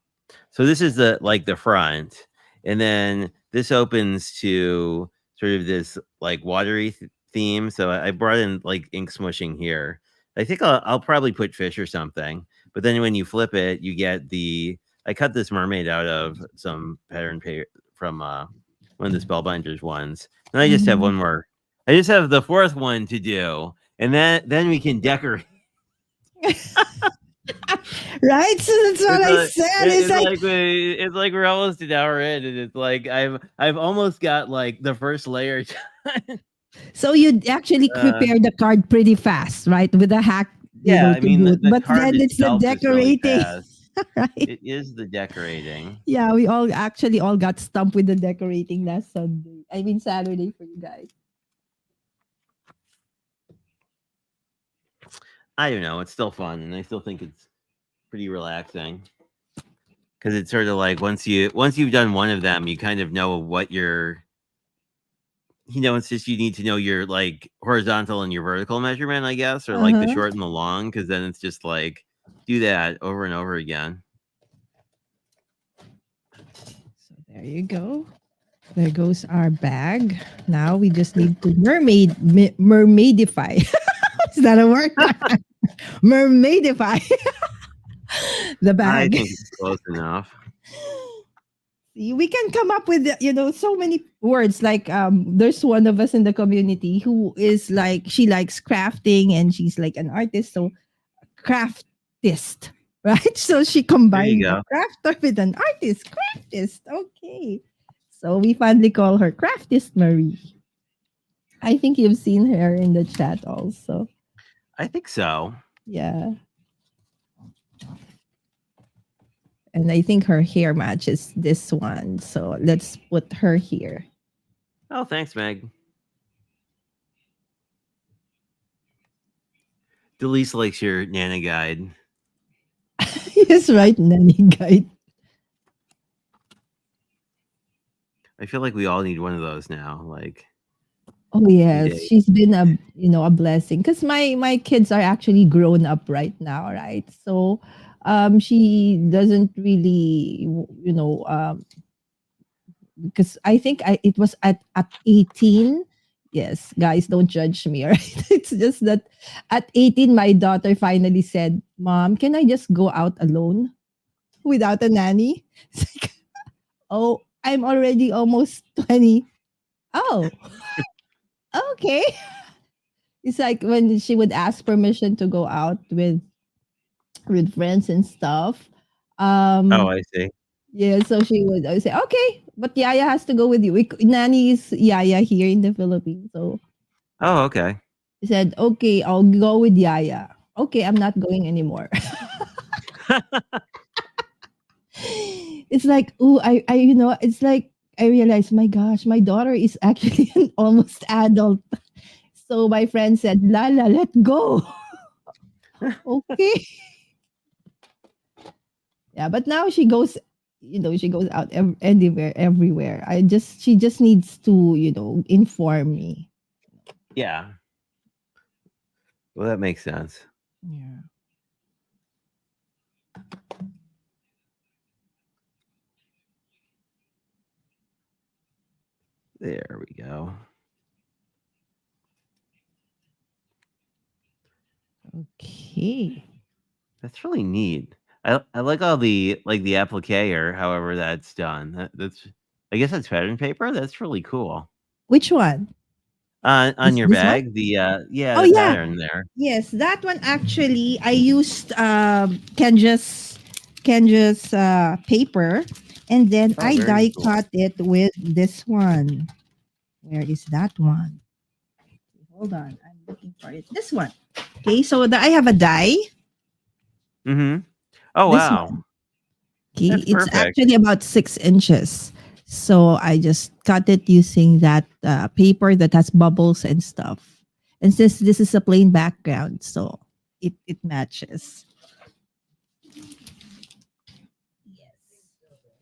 So this is the front, and then this opens to sort of this like watery theme. So I brought in like ink smushing here. I think I'll probably put fish or something. But then when you flip it, you get the. I cut this mermaid out of some pattern paper from one of the Spellbinders ones, and I just have Mhm. one more. I just have the fourth one to do, and then we can decorate. Right? So that's what It's I like said. It's like, it's like we're almost an hour in, and it's like I've almost got like the first layer done. so you actually Uh, prepare the card pretty fast, right? With a hack, yeah, I to mean do it. the But card then it's the itself is really decorating, fast. right? It is the decorating. Yeah, we all actually all got stumped with the decorating last Sunday. I mean Saturday for you guys. I don't know. It's still fun, and I still think it's pretty relaxing because it's sort of like once you've done one of them, you kind of know what you're. It's just you need to know your like horizontal and your vertical measurement, I guess, or like the Uh-huh. short and the long, because then it's just like do that over and over again. So there you go. There goes our bag. Now we just need to mermaidify. Is that a word? Mermaidify the I bag. think it's close enough. See, we can come up with so many words. Like there's one of us in the community who is like she likes crafting and she's like an artist, so craftist, right? So she There you combined a go. crafter with an artist. Craftist, okay. So we finally call her Craftist Marie. I think you've seen her in the chat also. I think so. Yeah. And I think her hair matches this one. So let's put her here. Oh, thanks, Meg. Delise likes your Nana guide. Yes, right, Nanny Guide. I feel like we all need one of those now. Like Oh we yes, did. she's been a blessing because my kids are actually grown up right now, right? So she doesn't really because I think it was at 18. Yes, guys, don't judge me, right? It's just that at 18 my daughter finally said, "Mom, can I just go out alone without a nanny?" It's like, "Oh, I'm already almost 20." Oh, okay. It's like when she would ask permission to go out with friends and stuff. Oh, Um, I see. yeah, so she would always say, "Okay, but Yaya has to go with you." Nanny is Yaya here in the Philippines, so Oh, okay. she said, "Okay, I'll go with Yaya." Okay, I'm not going anymore. It's like, oh, it's like I realized, my gosh, my daughter is actually an almost adult. So my friend said, "Lala, let go." Okay. Yeah, but now she goes, she goes out anywhere, everywhere. She just needs to, inform me. Yeah. Well, that makes sense. Yeah. There we go. Okay. That's really neat. I like all the applique or however that's done. That's I guess that's pattern paper. That's really cool. Which one? On your This one? bag, yeah, Oh the yeah. pattern there. Yes, that one actually I used Kenja's paper. And then Oh, I very die cool. cut it with this one. Where is that one? Hold on, I'm looking for it. This one. Okay, so I have a die. Mm-hmm. Oh This wow, one. Okay, that's it's perfect. actually about 6 inches. So I just cut it using that paper that has bubbles and stuff. And since this is a plain background, so it matches.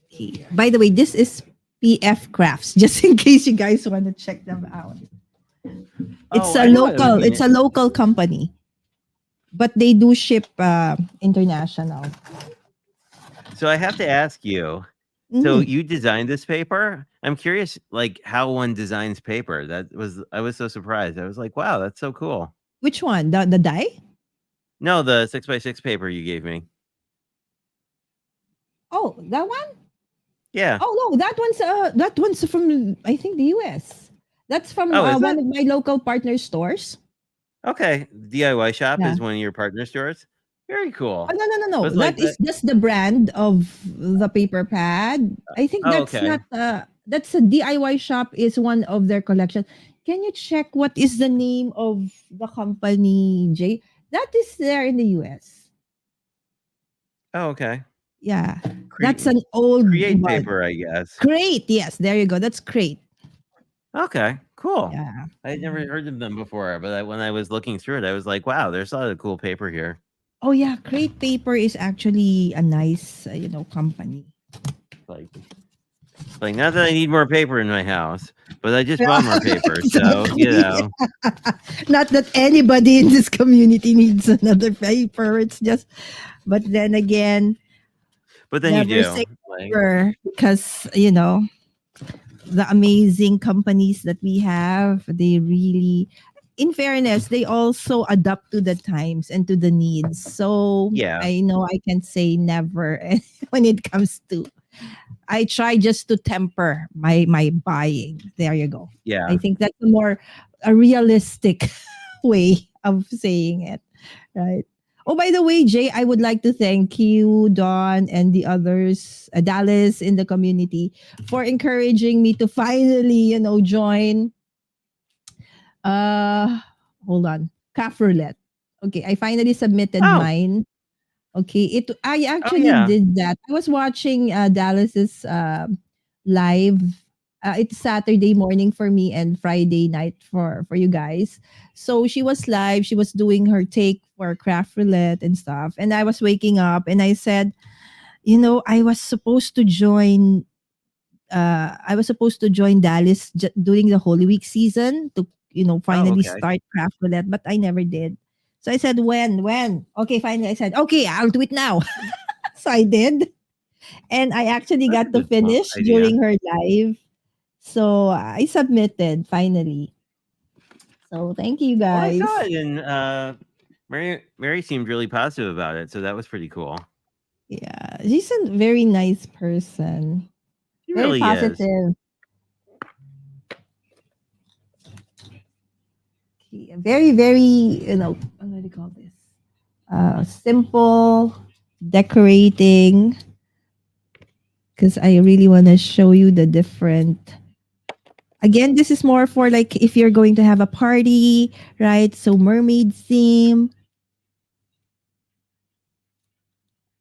Okay. By the way, this is PF Crafts, just in case you guys want to check them out. Oh, I know it would be. It's a local company, but they do ship international. So I have to ask you. So Mhm. you designed this paper? I'm curious, like how one designs paper. I was so surprised. I was like, wow, that's so cool. Which one? The die? No, the 6x6 paper you gave me. Oh, that one? Yeah. Oh no, that one's from I think the US. That's from Oh, is one it? of my local partner stores. Okay. DIY shop Yeah. is one of your partner stores. Very Oh cool. no no no no. Was That like is that. just the brand of the paper pad. I think Oh, that's okay. not that's a DIY shop is one of their collection. Can you check what is the name of the company, Jay? That is there in the US. Oh, okay. Yeah. That's Create an old create one. paper, I guess. Crate. Yes, there you go. That's Crate. Okay, cool. Yeah. I had never Mhm. heard of them before, but when I was looking through it, I was like, wow, there's a lot of cool paper here. Oh yeah, Crate Paper is actually a nice, company. Like, not that I need more paper in my house, but I just bought more paper, so Exactly. Not that anybody in this community needs another paper. It's just, but then again, But then you never do. say Like, never because, the amazing companies that we have, they really, in fairness, they also adapt to the times and to the needs. So yeah, I know I can say never when it comes to I try just to temper my buying. There you go. I yeah. think that's a realistic way of saying it, right? Oh, by the way, Jay, I would like to thank you, Don, and the others, Dallas in the community, for encouraging me to finally, join. Uh, hold on, calf roulette. Okay, I finally submitted Oh, mine. Okay, I oh actually yeah. did that. I was watching Dallas's live. It's Saturday morning for me and Friday night for you guys. So she was live. She was doing her take for craft roulette and stuff. And I was waking up and I said, I was supposed to join. I was supposed to join Dallas during the Holy Week season to Oh, finally okay. start craft roulette, but I never did. So I said, when? Okay, finally I said, okay, I'll do it now. So I did. And I actually That's a got to good point, finish idea. during her live. So I submitted finally. So thank you Well, I saw guys. it, and Mary seemed really positive about it, so that was pretty cool. Yeah, she's a very nice person. She Very really is. positive. Very, very, what do you call this? Simple decorating because I really want to show you the different. Again, this is more for like if you're going to have a party, right? So mermaid theme.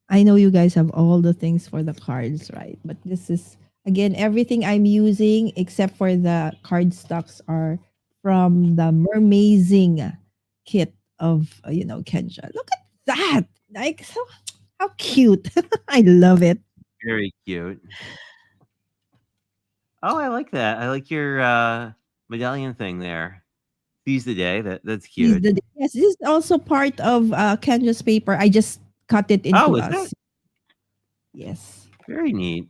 I know you guys have all the things for the cards, right? But this is again everything I'm using except for the card stocks are from the mermazing kit of Kenja. Look at that! Like so, how cute! I love it. Very cute. Oh, I like that. I like your medallion thing there. Seize the day. That's cute. Yes, this is also part of Kenja's paper. I just cut it into Oh, is it? us. Yes. Very neat.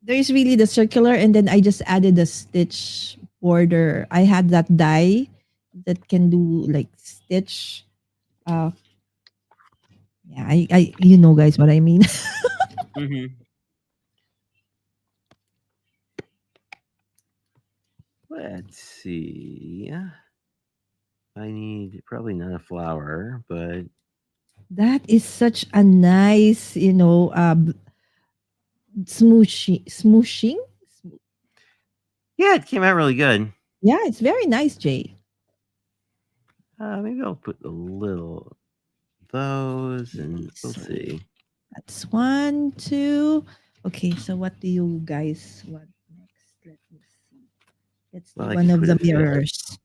There's really the circular, and then I just added a stitch border. I had that die that can do like stitch. Uh, yeah, you know, guys, what I mean. Hmm. Let's see. I need probably not a flower, but That is such a nice, smooshing. Yeah, it came out really good. Yeah, it's very nice, Jay. Maybe I'll put a little of those, Okay, and we'll so see. that's one, two. Okay, so what do you guys want next? Let me see. Let's do Well, I one could of put the a fish. mirrors.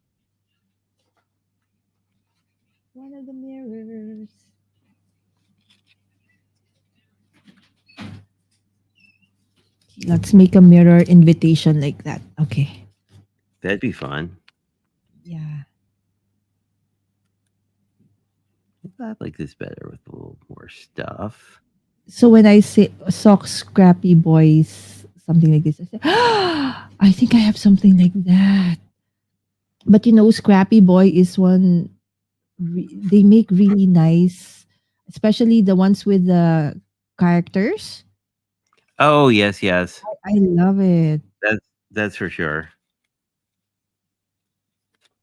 One of the mirrors. Let's make a mirror invitation like that. Okay. That'd be fun. Yeah. I like this better with a little more stuff. So when I say saw Scrappy Boys, something like this, I say, I think I have something like that. But Scrappy Boy is one. They make really nice, especially the ones with the characters. Oh yes, yes. I love it. That's for sure.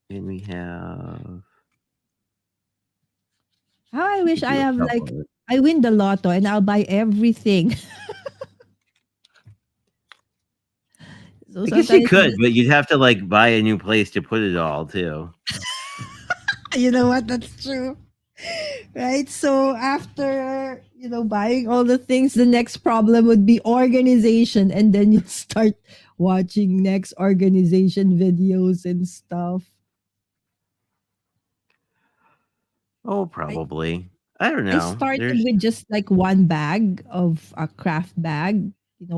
And we have How I we wish could I do a have like couple. I win the lotto and I'll buy everything. So I guess you sometimes could, but you'd have to like buy a new place to put it all too. you know what? That's true. Right? So after, buying all the things, the next problem would be organization. And then you start watching next organization videos and stuff. Oh, I, probably. I don't I know. started There's with just like one bag of a craft bag,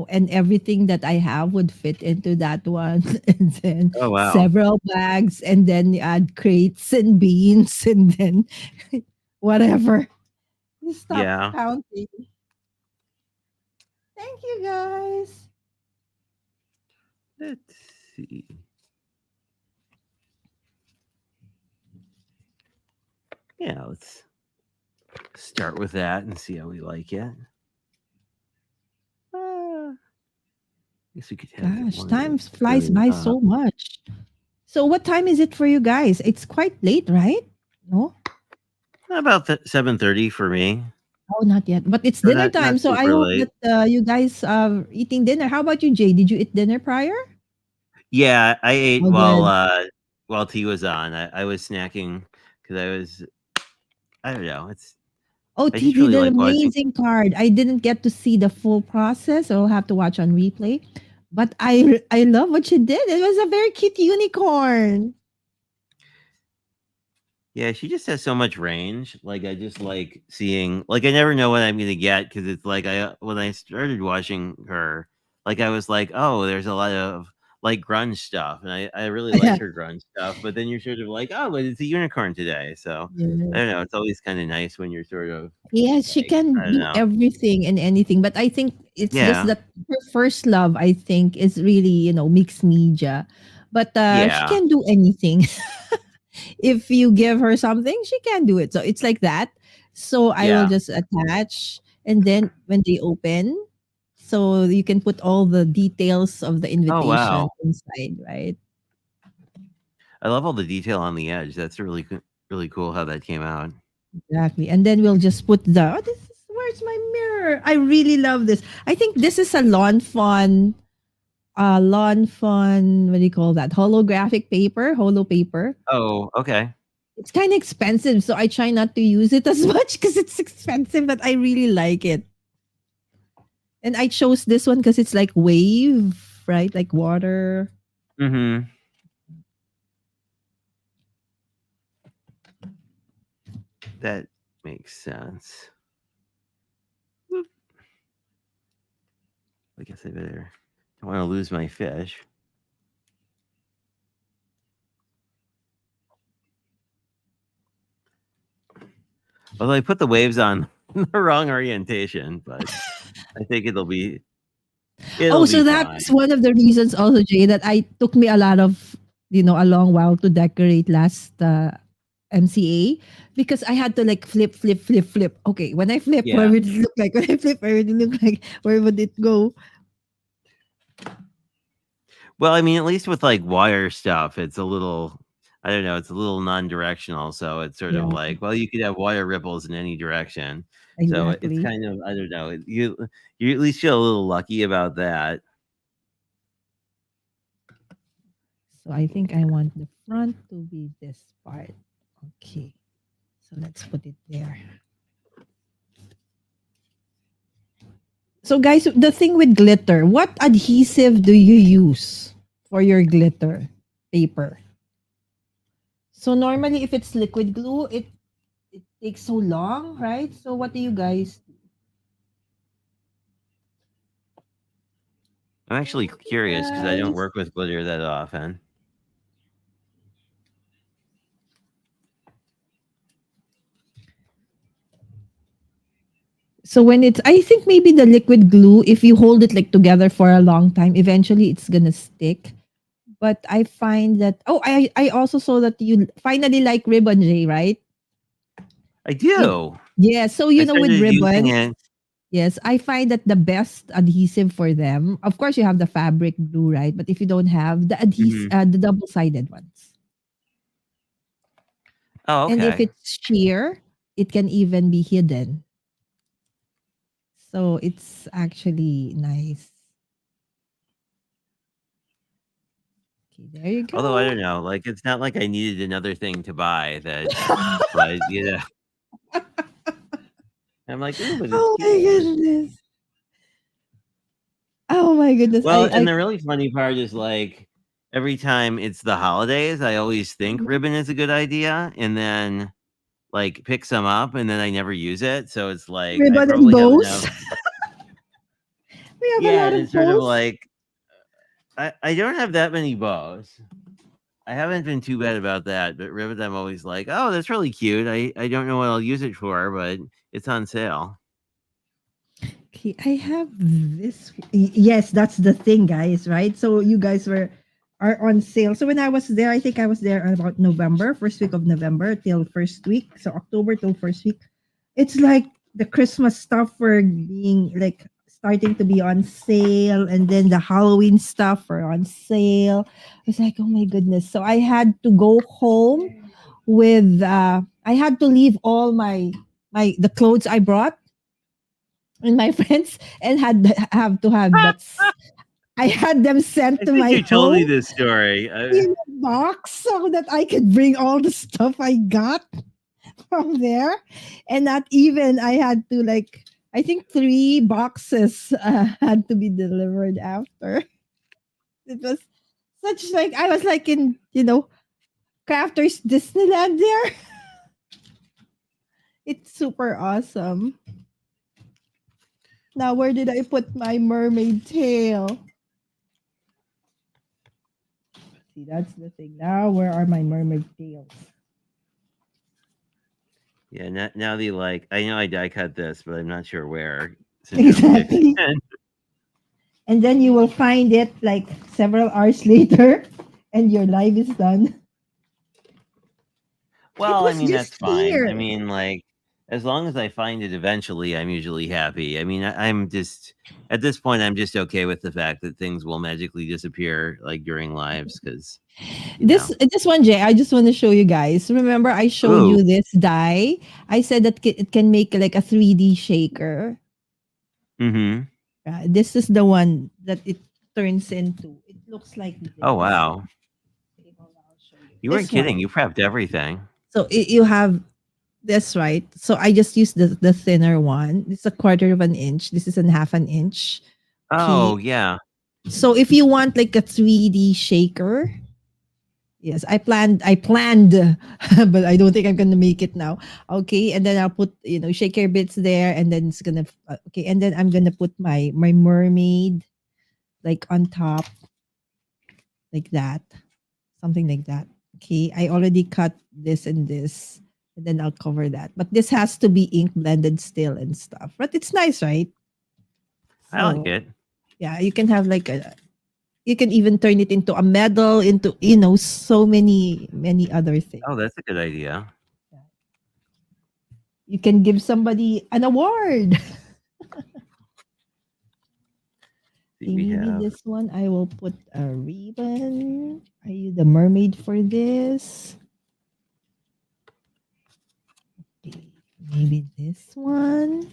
and everything that I have would fit into that one. And then oh wow. several bags, and then you add crates and beans, and then whatever. You stop Yeah. counting. Thank you guys. Let's see. Yeah, let's start with that and see how we like it. I guess we could have Gosh, one of time those flies going by up. so much. So what time is it for you guys? It's quite late, right? No? About 7:30 for me. Oh, not yet. But it's So dinner not time. So I super hope late. that you guys are eating dinner. How about you, Jay? Did you eat dinner prior? Yeah, I ate Oh, good. while tea was on. I was snacking because I don't know. Oh, I T just did really an like watching. amazing card. I didn't get to see the full process, so I'll have to watch on replay. But I love what she did. It was a very cute unicorn. Yeah, she just has so much range. Like I just like seeing. Like I never know what I'm gonna get because it's like when I started watching her, like I was like, oh, there's a lot of like grunge stuff, and I really like Yeah. her grunge stuff. But then you're sort of like, oh, but it's a unicorn today, so I Yes. don't know. It's always kind of nice when you're sort of Yes, she like, can I don't do know. everything and anything. But I think it's just Yeah, that her first love, I think, is really, mixed media. But she yeah. can do anything. If you give her something, she can do it. So it's like that. So I will Yeah. just attach. And then when they open, so you can put all the details of the Oh invitation wow. inside, right? I love all the detail on the edge. That's really cool how that came out. Exactly. And then we'll just put where's my mirror? I really love this. I think this is a lawn fun, what do you call that? Holographic paper, holo paper. Oh, okay. It's kind of expensive, so I try not to use it as much because it's expensive, but I really like it. And I chose this one because it's like wave, right? Like water. Mm-hmm. That makes sense. Whoop. I guess I better don't want to lose my fish. Although I put the waves on the wrong orientation, but I think Oh, it'll be so that's fine. one of the reasons also, Jay, that I took me a lot of, a long while to decorate last MCA because I had to like flip, flip, flip, flip. Okay, when I flip, where Yeah. would it look like? When I flip, where would it look like? Where would it go? Well, I mean, at least with like wire stuff, it's a little. I don't know, it's a little non-directional, so it's sort of Yeah, like, well, you could have water ripples in any direction. So it's exactly. kind of, I don't know, you at least feel a little lucky about that. So I think I want the front to be this part. Okay. So let's put it there. So guys, the thing with glitter, what adhesive do you use for your glitter paper? So normally if it's liquid glue, it takes so long, right? So what do you guys I'm actually curious because I don't guys? work with glitter that often. So when it's I think maybe the liquid glue, if you hold it like together for a long time, eventually it's gonna stick. But I find that I also saw that you finally like ribbon, Jay, right? I You, do. yeah, so I with started using ribbons, it. yes, I find that the best adhesive for them, of course, you have the fabric glue, right? But if you don't have Mhm. the double-sided ones, Oh, and if okay. it's sheer, it can even be hidden. So it's actually nice. Okay, there you Although I go. don't know, like it's not like I needed another thing to buy that, but I'm like, ooh, but it's Oh my cute. goodness. Oh my goodness. Well, and I the really funny part is like every time it's the holidays, I always think ribbon is a good idea, and then like pick some up, and then I never use it. So it's like I ribbon and probably have bows. enough. We have a Yeah, lot and of it's sort of bows. like I don't have that many bows. I haven't been too bad about that, but ribbon I'm always like, oh, that's really cute. I don't know what I'll use it for, but it's on sale. Okay, I have this. Yes, that's the thing, guys. Right. So you guys are on sale. So when I was there, I think I was there about November, first week of November till first week. So October till first week. It's like the Christmas stuff were being like starting to be on sale, and then the Halloween stuff were on sale. I was like, oh my goodness. So I had to go home with I had to leave all the clothes I brought and my friends and have to have I had them sent I to think my you told me home this story. in a box so that I could bring all the stuff I got from there. And not even I had to like I think 3 boxes had to be delivered after. It was such like I was like in Crafters Disneyland there. It's super awesome. Now where did I put my mermaid tail? See, that's the thing. Now where are my mermaid tails? Yeah, now the like I know I die cut this, but I'm not sure where since you don't fix Exactly. it. And then you will find it like several hours later and your life is done. It Well, I was mean just that's fine. I here. mean, like as long as I find it eventually, I'm usually happy. I mean, I'm just at this point, I'm just okay with the fact that things will magically disappear like during lives because you know. This one, Jay, I just want to show you guys. Remember, I showed Ooh. you this die. I said that it can make like a 3D shaker. Mm-hmm. This is the one that it turns into. It looks like Oh this. wow. Okay, hold on, I'll show you. You weren't This one. kidding. You prepped everything. So you have this, right? So I just used the thinner one. It's a quarter of an inch. This is a half an inch. Okay. Oh yeah. So if you want like a 3D shaker, yes, I planned, but I don't think I'm gonna make it now. Okay, and then I'll put shaker bits there, and then it's gonna okay, and then I'm gonna put my mermaid like on top like that, something like that. Okay, I already cut this and this, and then I'll cover that. But this has to be ink blended still and stuff. But it's nice, right? I like So it. yeah, you can have like a you can even turn it into a medal, into so many other things. Oh, that's a good idea. You can give somebody an award. See, Okay, we maybe have. this one I will put a ribbon. Are you the mermaid for this? Okay, maybe this one.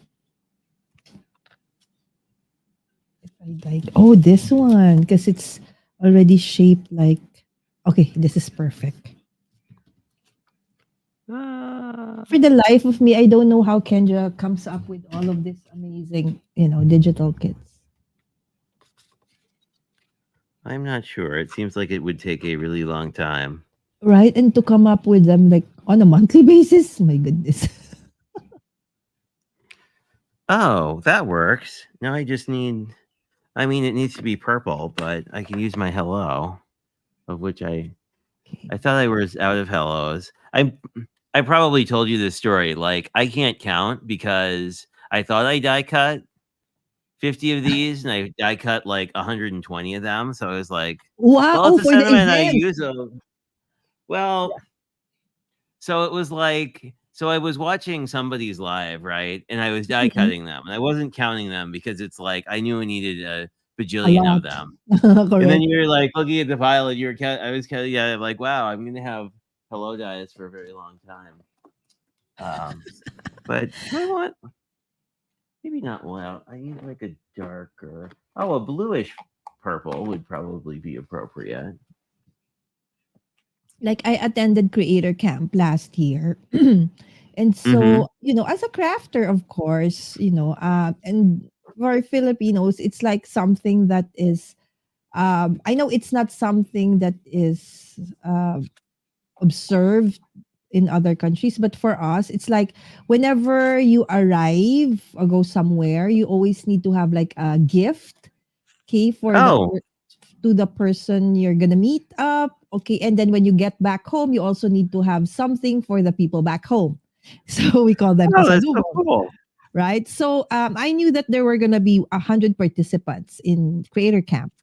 If I like, oh, this one, because it's already shaped like. Okay, this is perfect. Uh, For the life of me, I don't know how Kendra comes up with all of this amazing, digital kits. I'm not sure. It seems like it would take a really long time. Right? And to come up with them like on a monthly basis, my goodness. Oh, that works. Now I just need. I mean, it needs to be purple, but I can use my hello, of which I Okay. I thought I was out of hellos. I probably told you this story. Like I can't count because I thought I die cut 50 of these, and I die cut like 120 of them. So I was like, Wow. well, Oh, it's a for the sentiment I event. use them. Well, so it was like, so I was watching somebody's live, right? And I was die Mhm. cutting them, and I wasn't counting them because it's like I knew I needed a A bajillion of lot. them. And then Correct. you're like looking at the pile, and I was kind of, yeah, like, wow, I'm gonna have hello dies for a very long time. Um, but do I want maybe not well? I need like a darker. Oh, a bluish purple would probably be appropriate. Like I attended creator camp last year. And Mm-hmm. so, as a crafter, of course, and for Filipinos, it's like something that is, I know it's not something that is observed in other countries, but for us, it's like whenever you arrive or go somewhere, you always need to have like a gift, okay, Oh, to the person you're gonna meet up. Okay, and then when you get back home, you also need to have something for the people back home. So we call them oh, that's so pasalubong, cool. right? So I knew that there were gonna be 100 participants in Creator Camp.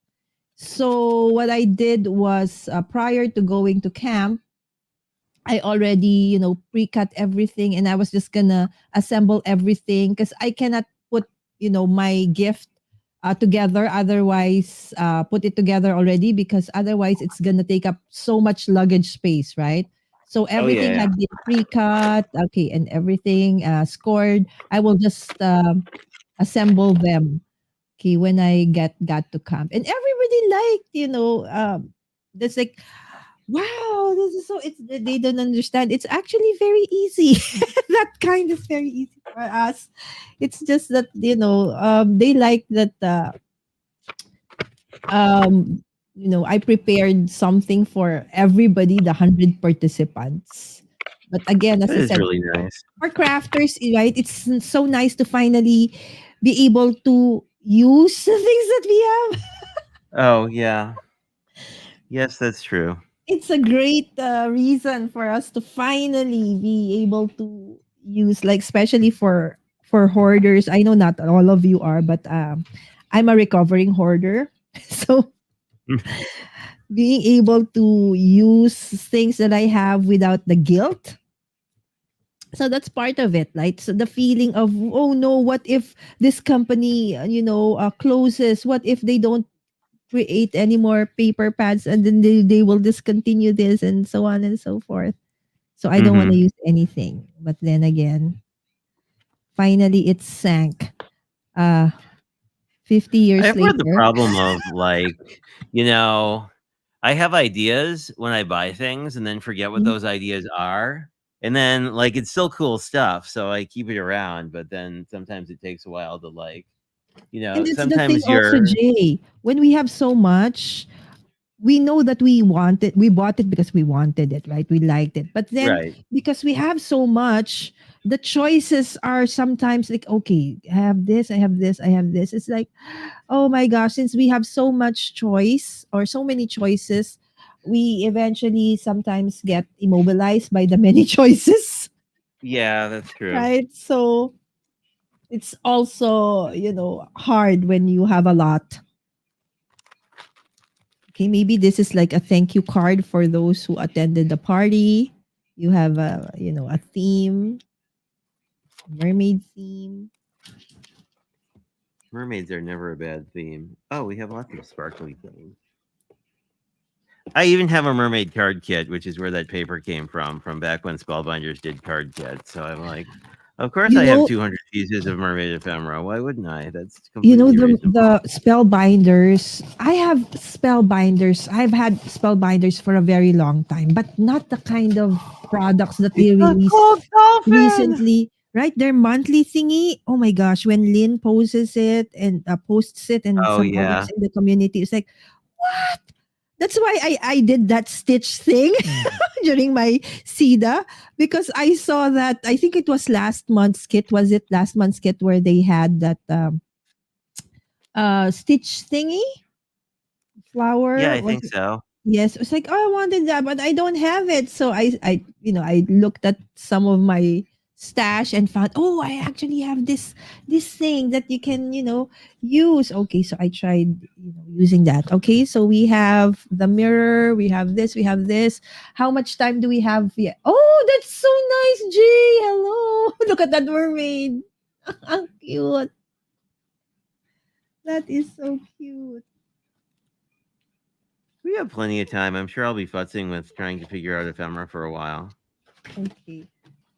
So what I did was prior to going to camp, I already, pre-cut everything and I was just gonna assemble everything because I cannot put, my gift together. Otherwise, put it together already because otherwise it's gonna take up so much luggage space, right? So Oh everything yeah. had been pre-cut, okay, and everything scored. I will just assemble them, okay, when I got to camp, and everybody liked, that's like, wow, this is so, it's, they don't understand. It's actually very easy. That kind is very easy for us. It's just that, they like that, I prepared something for everybody, the 100 participants. But again, as That I is said, really nice. for crafters, right, it's so nice to finally be able to use the things that we have. Oh yeah. Yes, that's true. It's a great reason for us to finally be able to use, like, especially for hoarders. I know not all of you are, but I'm a recovering hoarder. So being able to use things that I have without the guilt, so that's part of it, right? So the feeling of, oh no, what if this company closes, what if they don't create any more paper pads, and then they will discontinue this, and so on and so forth. So I don't want to Mm-hmm. use anything. But then again, finally it sank. Uh 50 I years have heard the later. problem of like, you know, I have ideas when I buy things and then forget what Mhm. those ideas are. And then like it's still cool stuff, so I keep it around, but then sometimes it takes a while to like, And it's the thing sometimes also, you're Jay. When we have so much, we know that we bought it because we wanted it, right? We liked it. But then right. because we have so much, the choices are sometimes like, okay, I have this, I have this, I have this. It's like, oh my gosh, since we have so much choice or so many choices, we eventually sometimes get immobilized by the many choices, Yeah, that's true. right? So it's also, hard when you have a lot. Okay, maybe this is like a thank you card for those who attended the party. You have a theme, mermaid theme. Mermaids are never a bad theme. Oh, we have lots of sparkly things. I even have a mermaid card kit, which is where that paper came from back when Spellbinders did card kits. So I'm like, of course You I have know, 200 pieces of mermaid ephemera. Why wouldn't I? That's you know completely the reasonable. spellbinders. I have spellbinders. I've had spellbinders for a very long time, but not the kind of products that It's they a released gold dolphin. recently. Right, their monthly thingy. Oh my gosh, when Lynn posts it and posts it, and Oh some others yeah. in the community, it's like, what? That's why I did that stitch thing during my SIDA, because I saw that. I think it was last month's kit. Was it last month's kit where they had that stitch thingy Yeah, flower? I Was think it? so. Yes, it's like, oh, I wanted that, but I don't have it. So I looked at some of my stash and found, oh, I actually have this thing that you can use. Okay, so I tried using that. Okay, so we have the mirror, we have this, we have this. How much time do we have? Yeah. Oh, that's so nice, Jay. Hello. Look at that mermaid. How cute. That is so cute. We have plenty of time. I'm sure I'll be futzing with trying to figure out ephemera for a while. Okay.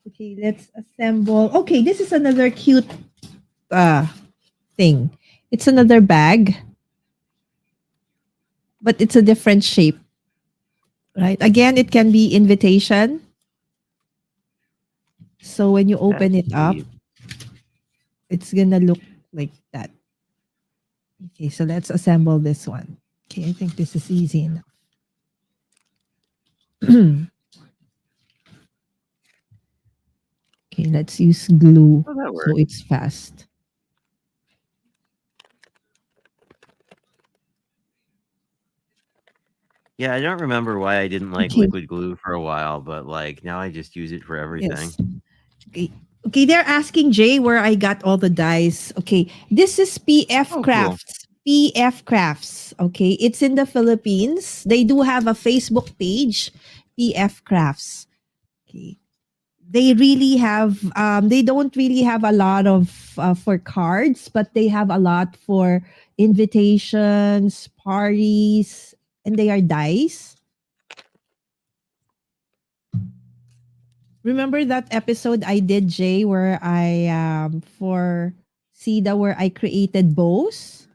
Okay, let's assemble. Okay, this is another cute uh thing. It's another bag, but it's a different shape, right? Again, it can be invitation. So when you open That's it up, sweet. it's gonna look like that. Okay, so let's assemble this one. Okay, I think this is easy enough. Okay, let's use glue Oh, that so works. it's fast. Yeah, I don't remember why I didn't like Okay, liquid glue for a while, but like now I just use it for everything. yes. Okay. Okay, they're asking Jay where I got all the dies. Okay, this is PF Oh, cool. Crafts. PF Crafts. Okay, it's in the Philippines. They do have a Facebook page, PF Crafts. Okay, they really have. They don't really have a lot of for cards, but they have a lot for invitations, parties, and they are dice. Remember that episode I did, Jay, where I for SIDA where I created bows?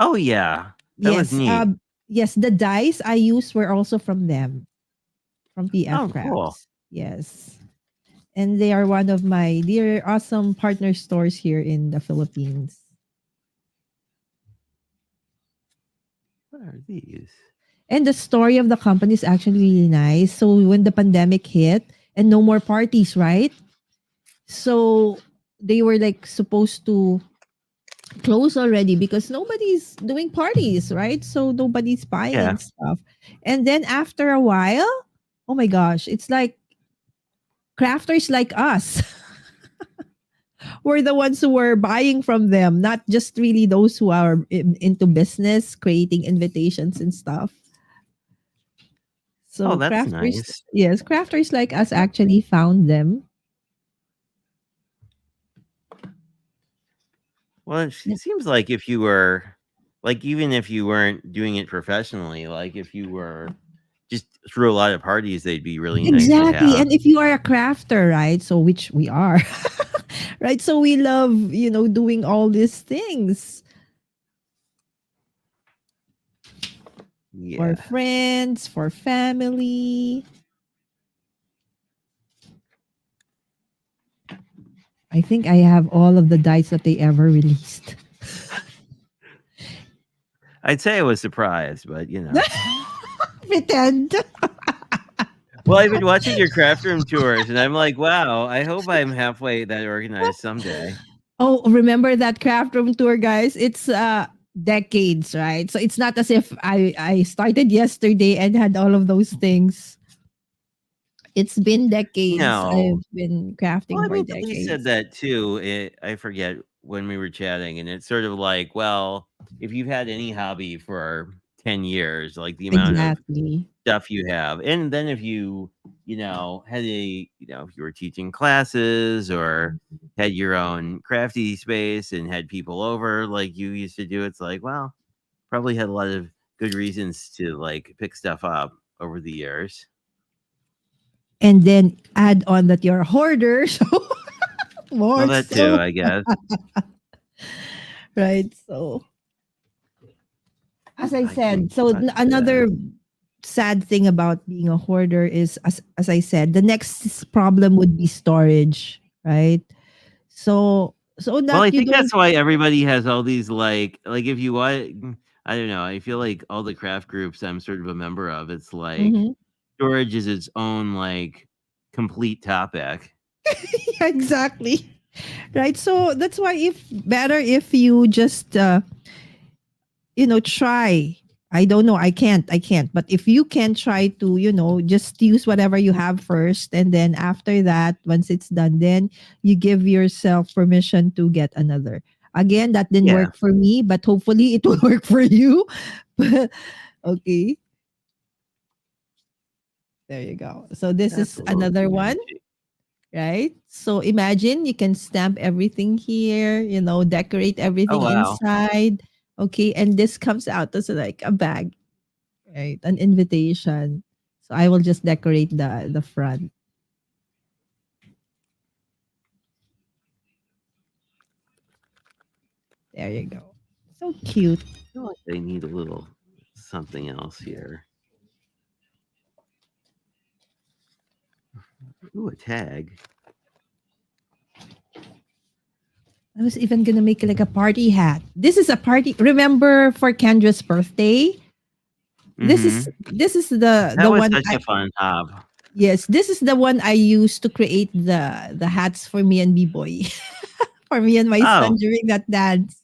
Oh yeah, that was Yes. neat. Yes, the dice I used were also from them, from PF Oh, cool. Crafts. Yes. And they are one of my dear awesome partner stores here in the Philippines. What are these? And the story of the company is actually really nice. So when the pandemic hit and no more parties, right? So they were like supposed to close already because nobody's doing parties, right? So nobody's buying Yeah. stuff. And then after a while, oh my gosh, it's like crafters like us were the ones who were buying from them, not just really those who are into business, creating invitations and stuff. Oh, So that's crafters, nice. yes, crafters like us actually found them. Well, it seems like if you were, like, even if you weren't doing it professionally, like if you were just through a lot of parties, they'd be really nice to Exactly. have. And if you are a crafter, right? So which we are, right? So we love, doing all these things for Yeah. friends, for family. I think I have all of the dice that they ever released. I'd say I was surprised, but Pretend. Well, I've been watching your craft room tours, and I'm like, wow, I hope I'm halfway that organized someday. Oh, remember that craft room tour, guys? It's decades, right? So it's not as if I started yesterday and had all of those things. It's been decades. No. I've been Well, crafting I for mean, Elise said decades. that too. I forget when we were chatting, and it's sort of like, well, if you've had any hobby for 10 years, like the amount of Exactly. stuff you have, and then if you had if you were teaching classes or had your own crafty space and had people over like you used to do, it's like, well, probably had a lot of good reasons to like pick stuff up over the years. And then add on that you're a hoarder. So Well, more that too, so, I guess. right? So as I I can said, so touch that. another sad thing about being a hoarder is, as I said, the next problem would be storage, right? So Well, that I you think don't. that's why everybody has all these like if you want, I don't know. I feel like all the craft groups I'm sort of a member of, it's like Mhm. storage is its own like complete topic. Yeah, exactly. Right. So that's why if better if you just try. I don't know. I can't. But if you can try to, just use whatever you have first. And then after that, once it's done, then you give yourself permission to get another. Again, that didn't Yeah, work for me, but hopefully it will work for you. Okay. There you go. So this that's is a little another too one, mangy. right? So imagine you can stamp everything here, decorate Oh everything wow. inside. Okay. And this comes out as like a bag, right? An invitation. So I will just decorate the front. There you go. So cute. I feel like they need a little something else here. Ooh, a tag. I was even gonna make like a party hat. This is a party. Remember for Kendra's birthday? This Mm-hmm. is this is the That was one such I a fun hop. yes, this is the one I used to create the hats for me and B boy. For me and my Oh, son during that dance.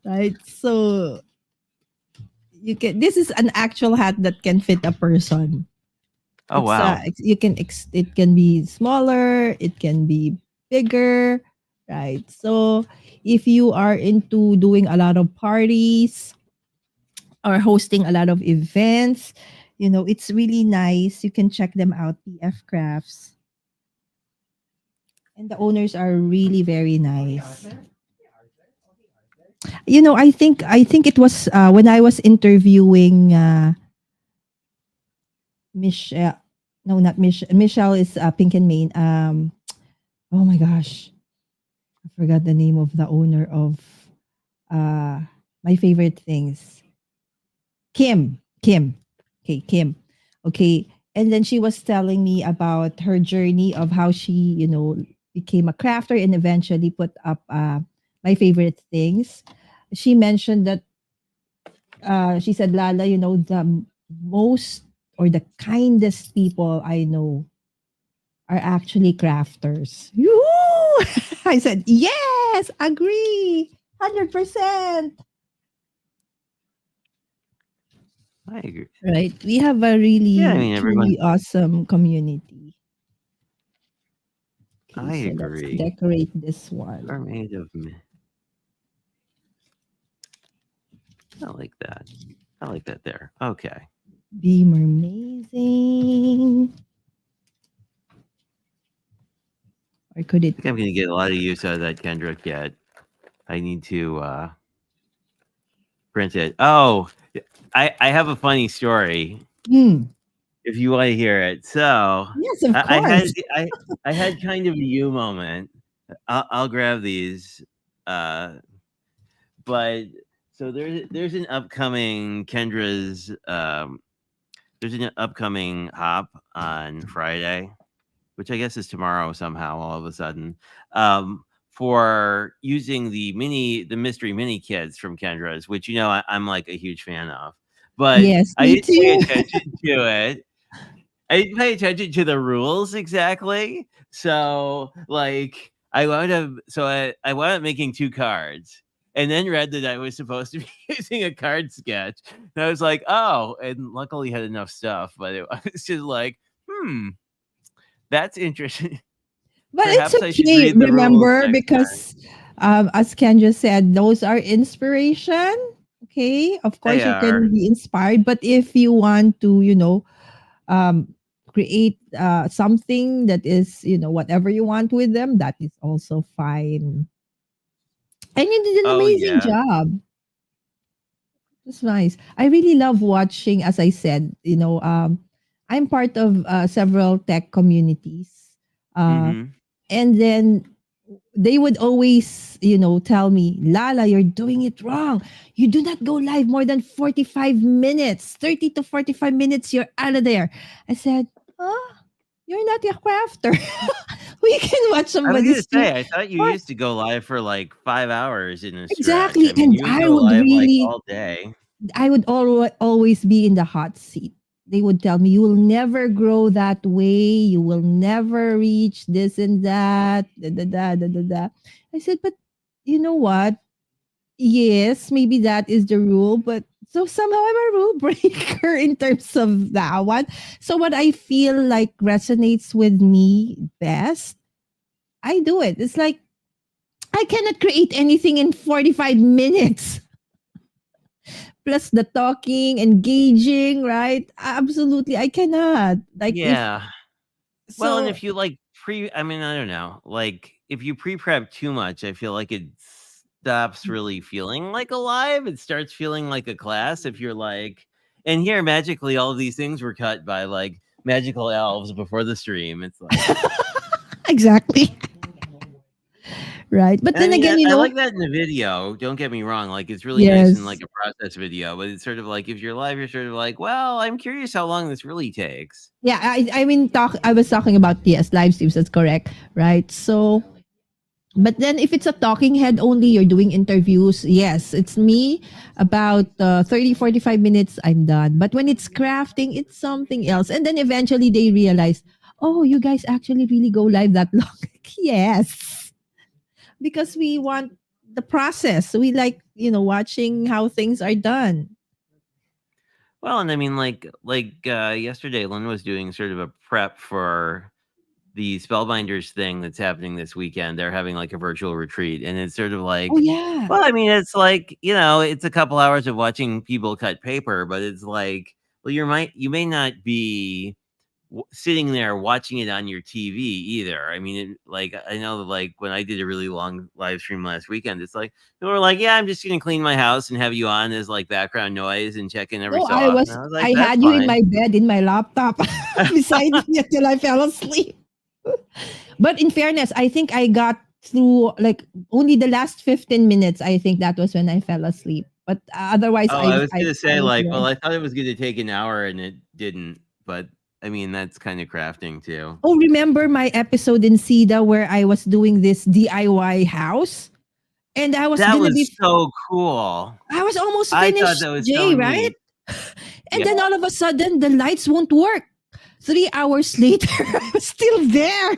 Right? So this is an actual hat that can fit a person. oh wow. It can be smaller, it can be bigger, right? So if you are into doing a lot of parties or hosting a lot of events, it's really nice. You can check them out, PF Crafts. And the owners are really very nice. I think it was when I was interviewing Michelle. No, not Michelle. Michelle is Pink and Main. Oh my gosh, I forgot the name of the owner of uh my favorite things. Kim. Kim. Okay, Kim. Okay. And then she was telling me about her journey of how she, became a crafter and eventually put up my favorite things. She mentioned that she said, Lala, the most or the kindest people I know are actually crafters. Yoo! I said, yes, agree. 100%. I agree. Right. We have a Yeah, I really, mean everyone. truly awesome community. Okay, I so let's agree. decorate this Are one. made of. I like that. I like that there. Okay. Beamer amazing. Or could I it? think I'm gonna get a lot of use out of that Kendrick yet. I need to print it. Oh, I have a funny story Hmm. if you want to hear it. So Yes, of I had course. I had kind of a you moment. I'll grab these. Uh, but so there's an upcoming Kendra's there's an upcoming hop on Friday, which I guess is tomorrow somehow all of a sudden, for using the mystery mini kits from Kendra's, which I'm like a huge fan of. But Yes, I me didn't pay too. attention to it. I didn't pay attention to the rules exactly. So like I wound up making two cards. And then read that I was supposed to be using a card sketch. And I was like, oh, and luckily had enough stuff, but it was just like, that's interesting. But it's Perhaps I should okay, read the rules remember, next time. because as Ken just said, those are inspiration. Okay. Of They course, you are. can be inspired, but if you want to, um, create something that is, whatever you want with them, that is also fine. And you did an Oh amazing yeah. job. It's nice. I really love watching, as I said, I'm part of several tech communities. Uh, Mm-hmm. and then they would always, tell me, Lala, you're doing it wrong. You do not go live more than 45 minutes, 30 to 45 minutes, you're out of there. I said, oh, you're not a crafter. We can watch I was somebody gonna stream. say, I thought you What? used to go live for like 5 hours in a stretch. I Exactly. mean, And you would I go would live like really all day. I would always be in the hot seat. They would tell me, you will never grow that way. You will never reach this and that. Da, da, da, da, da, da. I said, but you know what? Yes, maybe that is the rule, but so somehow I'm a rule breaker in terms of that one. So what I feel like resonates with me best, I do it. It's like I cannot create anything in 45 minutes. Plus the talking, engaging, right? Absolutely, I cannot. Like if Yeah. Well, and so, if you like I mean, I don't know. Like if you pre-prep too much, I feel like it stops really feeling like alive. It starts feeling like a class if you're like, and here magically all of these things were cut by like magical elves before the stream. It's like, exactly, right. But and I then mean, again, I like that in the video. Don't get me wrong. Like, it's really nice in like yes, a process video, but it's sort of like if you're live, you're sort of like, well, I'm curious how long this really takes. yeah. I was talking about, yes, live streams. That's correct, right? So, but then if it's a talking head only, you're doing interviews. Yes, it's me. About 30, 45 minutes, I'm done. But when it's crafting, it's something else. And then eventually they realize, oh, you guys actually really go live that long. Yes, because we want the process. We like, watching how things are done. Well, and I mean, yesterday, Lynn was doing sort of a prep for the Spellbinders thing that's happening this weekend. They're having like a virtual retreat, and it's sort of Oh like, yeah. well, I mean, it's like it's a couple hours of watching people cut paper, but it's like, well, you may not be sitting there watching it on your TV either. I mean, like I know that like when I did a really long live stream last weekend, it's like they were like, yeah, I'm just gonna clean my house and have you on as like background noise and check in every No, so often. I was like, I that's had you in fine. my bed in my laptop beside me until I fell asleep. But in fairness, I think I got through like only the last 15 minutes. I think that was when I fell asleep. But otherwise, Oh, I was gonna I say was like, there. well, I thought it was gonna take an hour and it didn't, but I mean that's kind of crafting too. Oh, remember my episode in SIDA where I was doing this DIY house? And That was so cool. I was almost I thought finished, that was so Jay, right? neat. And Yeah. then all of a sudden, the lights won't work. 3 hours later, I was still there.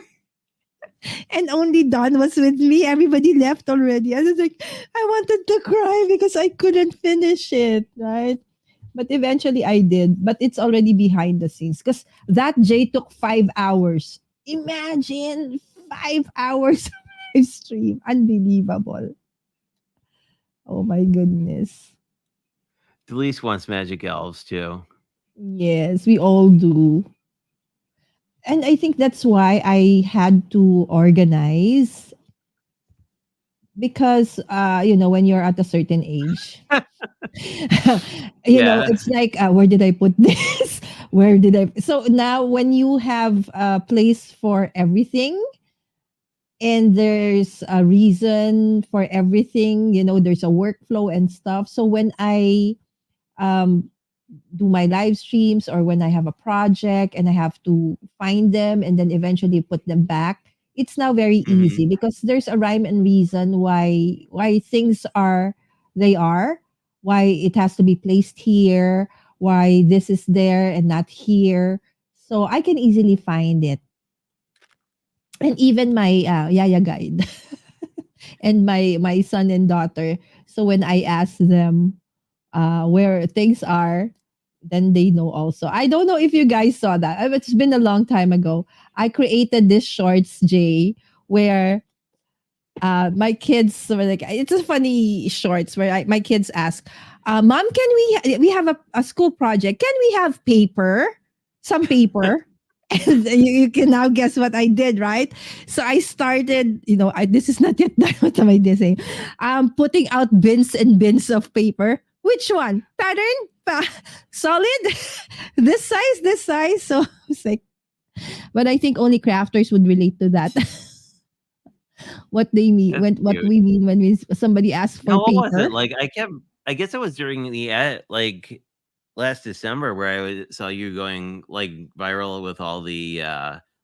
And only Don was with me. Everybody left already. I was like, I wanted to cry because I couldn't finish it, right? But eventually I did. But it's already behind the scenes because that Jay took 5 hours. Imagine 5 hours live stream. Unbelievable. Oh my goodness. Delise wants magic elves too. Yes, we all do. And I think that's why I had to organize because when you're at a certain age, Yeah. it's like where did I put this? Where did I So now when you have a place for everything and there's a reason for everything, there's a workflow and stuff. So when I um do my live streams or when I have a project and I have to find them and then eventually put them back, it's now very Hmm. easy because there's a rhyme and reason why things are they are, why it has to be placed here, why this is there and not here. So I can easily find it. And even my Yaya guide and my son and daughter. So when I ask them where things are, then they know also. I don't know if you guys saw that. It's been a long time ago. I created this shorts, Jay, where my kids were like, it's a funny shorts where my kids ask, Mom, can we have a school project? Can we have paper? Some paper? And you can now guess what I did, right? So I started, this is not yet done. What am I saying? Putting out bins and bins of paper. Which one? Pattern? Solid? This size. So I was like, but I think only crafters would relate to that. What they mean, That's what cute. we mean when somebody asks for Now, what was paper. it? Like, I guess it was during the like last December where saw you going like viral with all the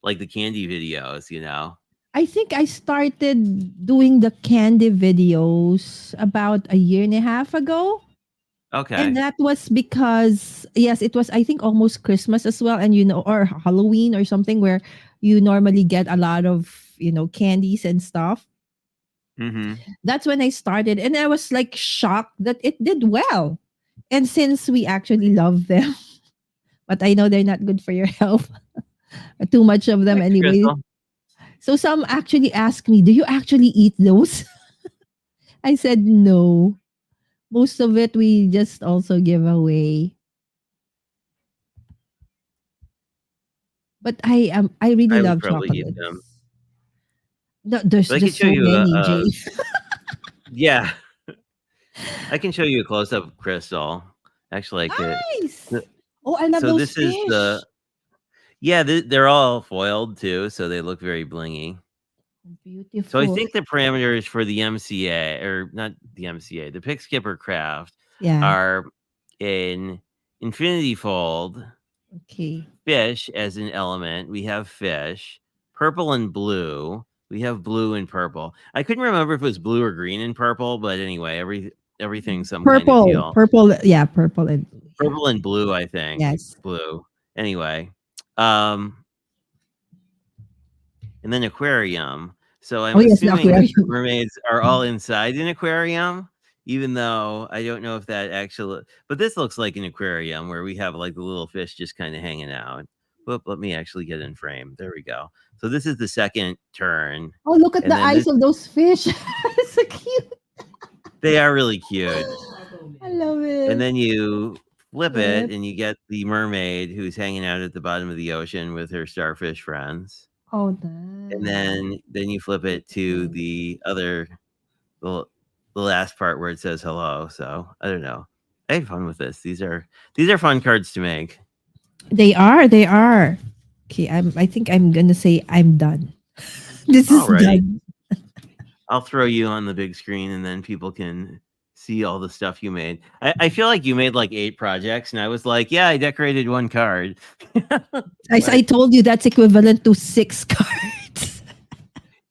like the candy videos, you know? I think I started doing the candy videos about a year and a half ago. And Okay. that was because, yes, it was, I think, almost Christmas as well. And, or Halloween or something where you normally get a lot of, candies and stuff. Mm-hmm. That's when I started. And I was like shocked that it did well. And since we actually love them, but I know they're not good for your health, too much of them Thanks, anyway. Crystal. So some actually ask me, do you actually eat those? I said no. Most of it we just also give away. But I really I would love probably eat them. chocolates. No, there's But I can just show so you many, Jay. yeah, I can show you a close up of Crystal. Actually, I could. Nice. Oh, I love So those this is fish. the yeah, they're all foiled too, so they look very blingy. So I Beautiful. think the parameters for the MCA or not the MCA, the Pick Skipper Craft Yeah. are in infinity fold, Okay. fish as an element. We have fish, purple and blue. We have blue and purple. I couldn't remember if it was blue or green and purple, but anyway, everything's some kind of Purple. teal. Purple. Yeah, purple and blue. Yeah. Purple and blue, I think. Yes. Blue. Anyway, um, and then aquarium. So Oh, I'm yes, the assuming that the aquarium. mermaids are all inside an aquarium, even though I don't know if that actually. But this looks like an aquarium where we have like the little fish just kind of hanging out. Whoop, let me actually get in frame. There we go. So this is the second turn, Oh, look at and the then this, eyes of those fish. So cute. they are really cute. I love And it. then you flip Flip. it, and you get the mermaid who's hanging out at the bottom of the ocean with her starfish friends. Oh, And nice. then you flip it to Beautiful. the the last part where it says hello. So I don't know. I had fun with this. These are fun cards to make. They are. They are. Okay, I think I'm gonna say I'm done. This is Alrighty. done. I'll throw you on the big screen and then people can see all the stuff you made. I feel like you made like 8 projects and I was like, yeah, I decorated one card. I But told you that's equivalent to 6 cards.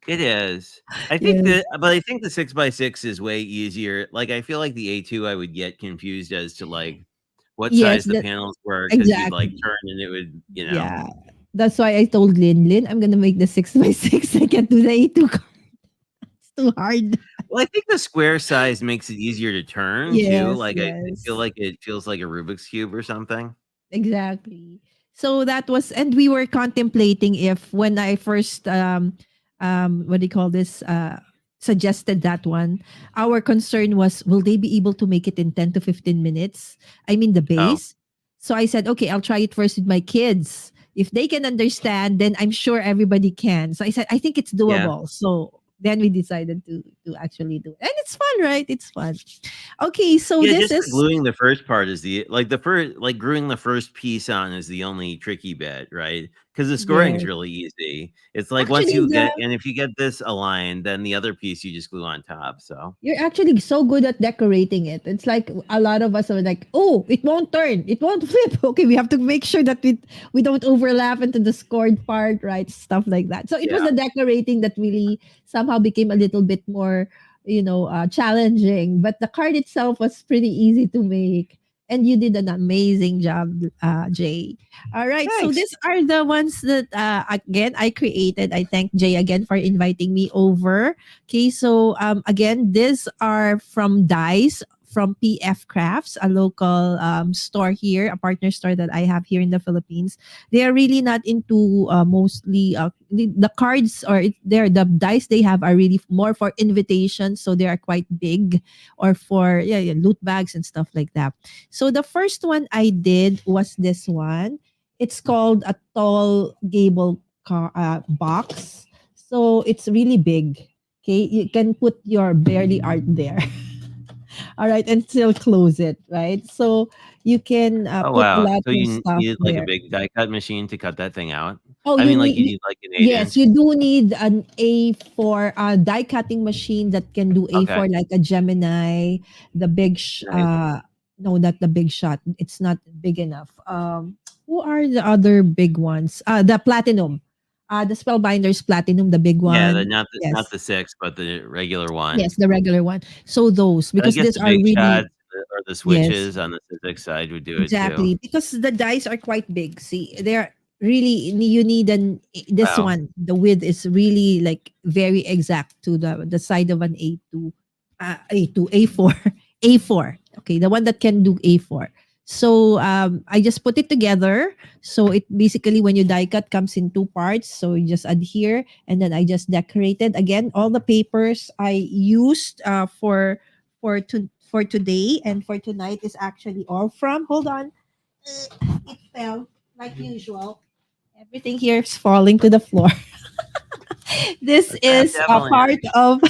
it is. Yes. But I think the 6x6 is way easier. Like I feel like the A2 I would get confused as to like what Yes, size the panels were because you'd like exactly. turn and it would, you know. Yeah. That's why I told Lynn, I'm gonna make the 6 by 6. I can't do the A2 card. It's too hard. Well, I think the square size makes it easier to turn too. Yes, Like I feel yes. like it feels like a Rubik's cube or something. Exactly. So that was, and we were contemplating if when I first what do you call this suggested that one, our concern was will they be able to make it in 10 to 15 minutes? I mean the Oh, base. So I said, okay, I'll try it first with my kids. If they can understand, then I'm sure everybody can. So I said, I think it's yeah. doable. So then we decided to actually do it. And it's fun, right? It's fun. Okay, so Yeah, this just the is gluing the first part is the first like gluing the first piece on is the only tricky bit, right? Because the scoring's yes. really easy. It's like once Actually, you get and if you get this aligned, then the other piece you just glue on top. So you're actually so good at decorating it. It's like a lot of us are like, oh, it won't turn, it won't flip. Okay, we have to make sure that we don't overlap into the scored part, right? Stuff like that. So it was yeah. the decorating that really somehow became a little bit more, challenging. But the card itself was pretty easy to make. And you did an amazing job, Jay. All right. So Thanks. these are the ones that, again, I created. I thank Jay again for inviting me over. Okay, so again, these are from Dice from PF Crafts, a local store here, a partner store that I have here in the Philippines. They are really not into mostly the cards or the dice they have are really more for invitations, so they are quite big or for loot bags and stuff like that. So the first one I did was this one. It's called a tall gable box. So it's really big. Okay, you can put your barely art there. All right, and still close it, right? So you can Oh, put a wow. lot So of you stuff needed, like, a there. big die cut machine to cut that thing out? Oh, I you mean, like, need you need, like, an 8 yes, inch? you do need an A4 die cutting machine that can do Okay, A4 like a Gemini, the big nice. no, not the big shot. It's not big enough. Who are the other big ones? The Platinum. The Spellbinders Platinum, the big Yeah, one. not Yes. the 6, but the regular one. Yes, the regular one. So those And I because guess these the are big really shots or the yes. switches on the physics side would do it too. Exactly, because the dice are quite big. See, they're really you need an this Wow. one. The width is really like very exact to the side of an A2, A2, A4, A4. Okay, the one that can do A4. So I just put it together. So it basically when you die cut comes in two parts. So you just adhere and then I just decorated again all the papers I used for today and for tonight is actually all from hold on. It fell like usual. Everything here is falling to the floor. This That is a definitely part of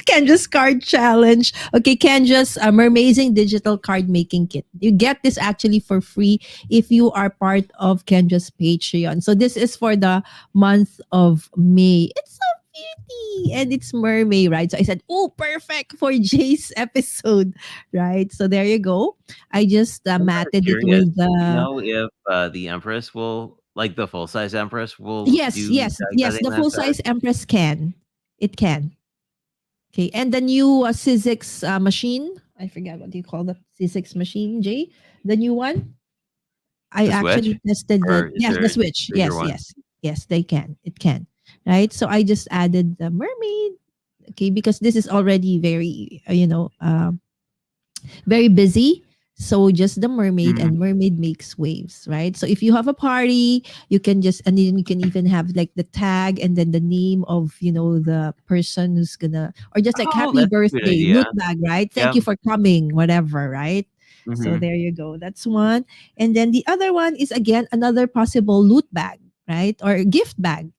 Kenja's card challenge. Okay, Kenja's Mermazing digital card making kit. You get this actually for free if you are part of Kenja's Patreon. So this is for the month of May. It's so pretty and it's mermaid, right? So I said, oh, perfect for Jay's episode, right? So there you go. I just I'm kinda matted it curious. with Do you the know if, the Empress will like, the full-size Empress will yes, do yes, die yes. cutting The on that full side? size Empress can. It can. Okay, and the new Sizzix machine, I forget what you call the Sizzix machine, Jay. The new one, I The Switch? actually tested Or that. is Yes, there the a Switch. bigger Yes, one? yes, yes. They can. It can. Right. So I just added the mermaid. Okay, because this is already very, very busy. So just the mermaid Mhm. and mermaid makes waves, right? So if you have a party, you can just and then you can even have like the tag and then the name of the person who's gonna or just like Oh, happy that's a good birthday, loot idea. bag, right? Thank Yep. you for coming, whatever, right? So Mhm. there you go. That's one. And then the other one is again another possible loot bag, right? Or gift bag,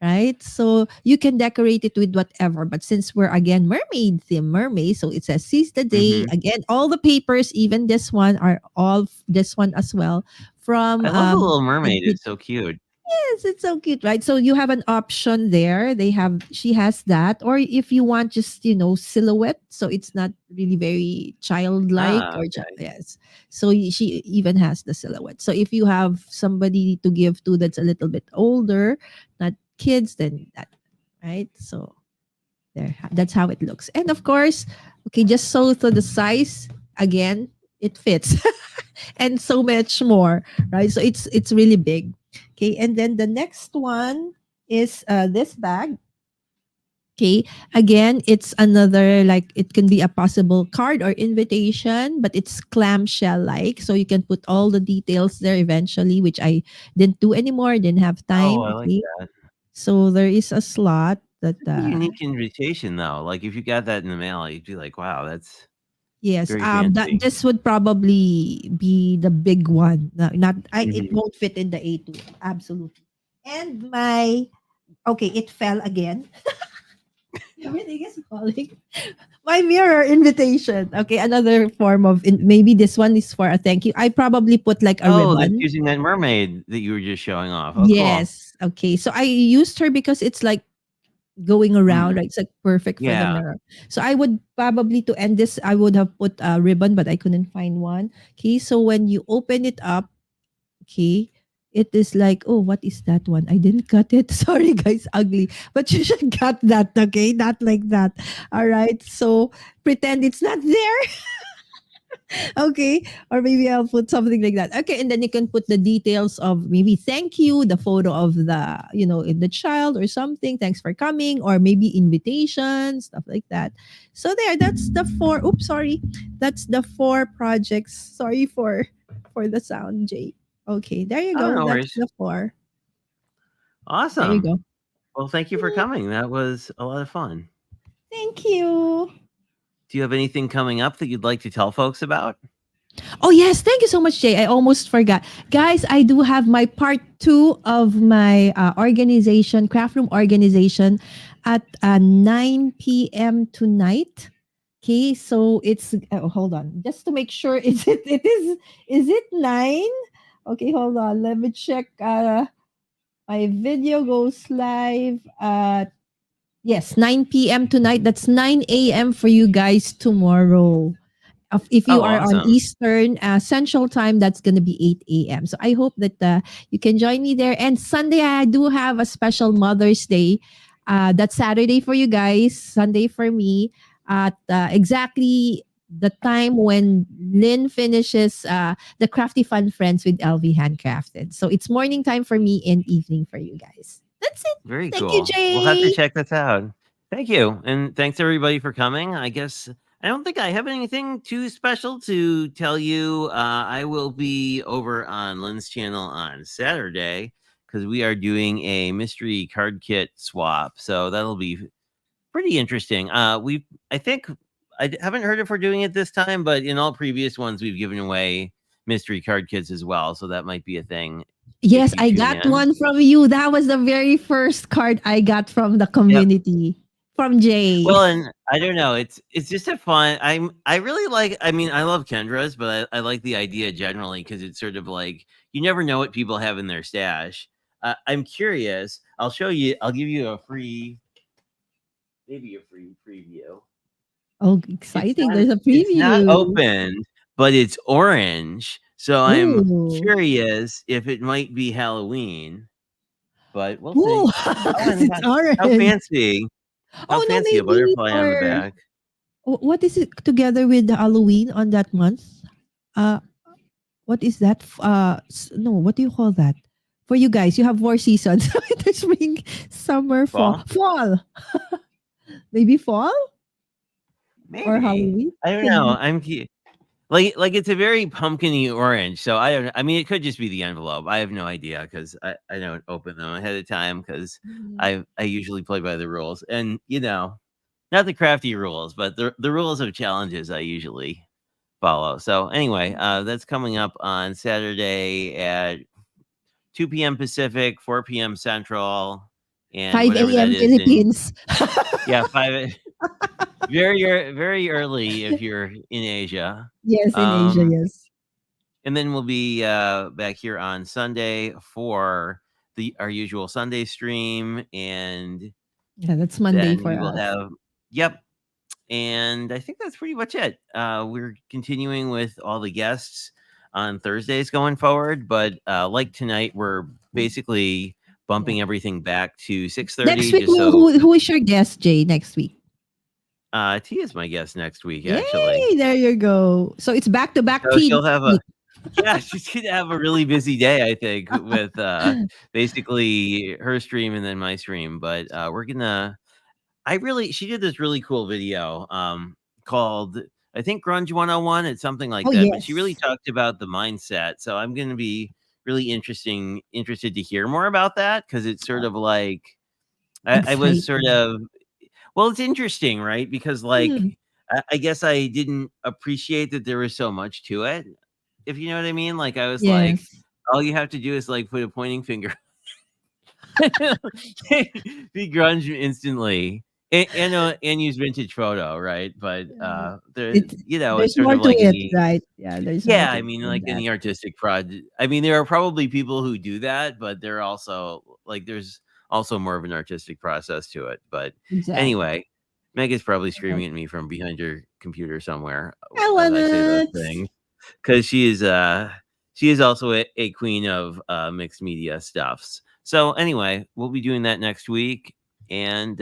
right? So you can decorate it with whatever. But since we're again mermaid theme, mermaid, so it says seize the day. Mhm. Again, all the papers, even this one, are all this one as well from I love the Little the Mermaid, it's so cute. yes, it's so cute, right? So you have an option there. She has that. Or if you want just, silhouette. So it's not really very childlike Ah, or okay. yes. So she even has the silhouette. So if you have somebody to give to that's a little bit older, not kids, then that, right? So there, that's how it looks. And of course, okay, just so to the size, again, it fits. And so much more, right? So it's really big. Okay, and then the next one is this bag. Okay, again, it's another like it can be a possible card or invitation, but it's clamshell like, so you can put all the details there eventually, which I didn't do anymore. Didn't have Oh, time. I like Okay, that. so there is a slot that It's a unique invitation, though, like, if you got that in the mail, you'd be like, "Wow, that's yes, very that fancy." this would probably be the big one. Not I. It Mhm. won't fit in the A2. Absolutely. And my okay, it fell again. Everything is falling. My mirror invitation. Okay, another form of maybe this one is for a thank you. I probably put like a Oh, that's ribbon. using that mermaid that you were just showing off. Oh, cool. Yes. Okay. So I used her because it's like going around, Mm, right? It's like perfect for the yeah. mirror. So I would probably to end this, I would have put a ribbon, but I couldn't find one. Okay. So when you open it up, okay, it is like, oh, what is that one? I didn't cut it. Sorry, guys, ugly. But you should cut that, okay? Not like that. All right. So pretend it's not there. Okay, or maybe I'll put something like that. Okay, and then you can put the details of maybe thank you, the photo of the child or something, thanks for coming, or maybe invitation, stuff like that. So there, that's the four. Oops, sorry, that's the four projects. Sorry for the sound, Jay. Okay, there you Oh, go. no That's worries. the four. There you Awesome. go. Well, thank you for Yeah, coming. That was a lot of fun. thank you. Do you have anything coming up that you'd like to tell folks about? Oh yes, thank you so much, Jay. I almost forgot, guys. I do have my part 2 of my organization, craft room organization, at 9 p.m. tonight. Okay, so it's hold on, just to make sure. Is it 9? Okay, hold on. Let me check. My video goes live at, yes, 9 p.m. tonight. That's 9 a.m. for you guys tomorrow. If you Oh, are on awesome. Eastern Central Time, that's going to be 8 a.m. So I hope that you can join me there. And Sunday, I do have a special Mother's Day. That's Saturday for you guys, Sunday for me, at exactly the time when Lynn finishes the Crafty Fun Friends with LV Handcrafted. So it's morning time for me and evening for you guys. That's it. Very Thank you, cool. We'll have to Jay. check this out. Thank you. And thanks everybody for coming. I guess I don't think I have anything too special to tell you. I will be over on Lynn's channel on Saturday because we are doing a mystery card kit swap. So that'll be pretty interesting. I think haven't heard if we're doing it this time, but in all previous ones, we've given away mystery card kits as well. So that might be a thing if Yes, you I tune got in. one from you. That was the very first card I got from the Yep. community from Jay. Well, and I don't know. It's just a fun. I really like. I mean, I love Kendra's, but I like the idea generally because it's sort of like you never know what people have in their stash. I'm curious. I'll show you. I'll give you a free, maybe a free preview. Oh, exciting. There's a It's not preview. open, but it's orange. So I'm Ooh. curious if it might be Halloween, but we'll Ooh, see. Oh, because and it's how orange. fancy! How Oh, no, fancy a maybe butterfly on the for, back. what is it together with Halloween on that month? Uh, what is that? No, what do you call that? For you guys, you have 4 seasons. There's spring, summer, fall. Fall, Fall. Maybe fall or maybe. Halloween? I don't Could know. be. Like it's a very pumpkiny orange. So I don't. I mean, it could just be the envelope. I have no idea because I don't open them ahead of time because Mhm. I usually play by the rules and not the crafty rules, but the rules of challenges I usually follow. So anyway, that's coming up on Saturday at 2 p.m. Pacific, 4 p.m. Central, and 5 whatever that a.m. is in Philippines. yeah 5 very early if you're in Asia. Yes, in Asia, Um, yes. and then we'll be back here on Sunday for our usual Sunday stream, and Yeah, that's Monday then for we will us. have yep. And I think that's pretty much it. We're continuing with all the guests on Thursdays going forward, but like tonight, we're basically Yeah. bumping everything back to Next 6:30, week, just so who is your guest, Jay, next week? T is my guest next week, actually. Yay! There you go. So it's back to back So tea she'll next have a week. yeah, she's gonna have a really busy day, I think, with basically her stream and then my stream. But we're gonna she did this really cool video called I think Grunge 101. It's something like Oh, that, but she really yes. talked about the mindset. So I'm going to be really interested to hear more about that because it's sort Oh, of like I was sort exciting. of well, it's interesting, right? Because like Mm, I guess I didn't appreciate that there was so much to it. If you know what I mean, like I was like, yes. all you have to do is like put a pointing finger be grunge instantly and use vintage photo, right? But It's it's there's sort more of to like it, any right? Yeah, there's more yeah, to I it mean than like that. any artistic project. I mean there are probably people who do that, but there are also like there's also more of an artistic process to it. But Exactly. anyway, Meg is probably Right. screaming at me from behind her computer somewhere I as want I say those it. things because she is also a queen of mixed media stuffs. So anyway, we'll be doing that next week, and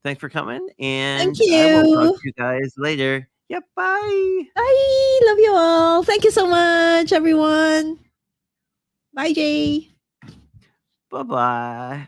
thanks for coming, Thank and I will talk you. to you guys later. Yep, bye, Bye. Love you all. Thank you so much, everyone. Bye, Jay. bye.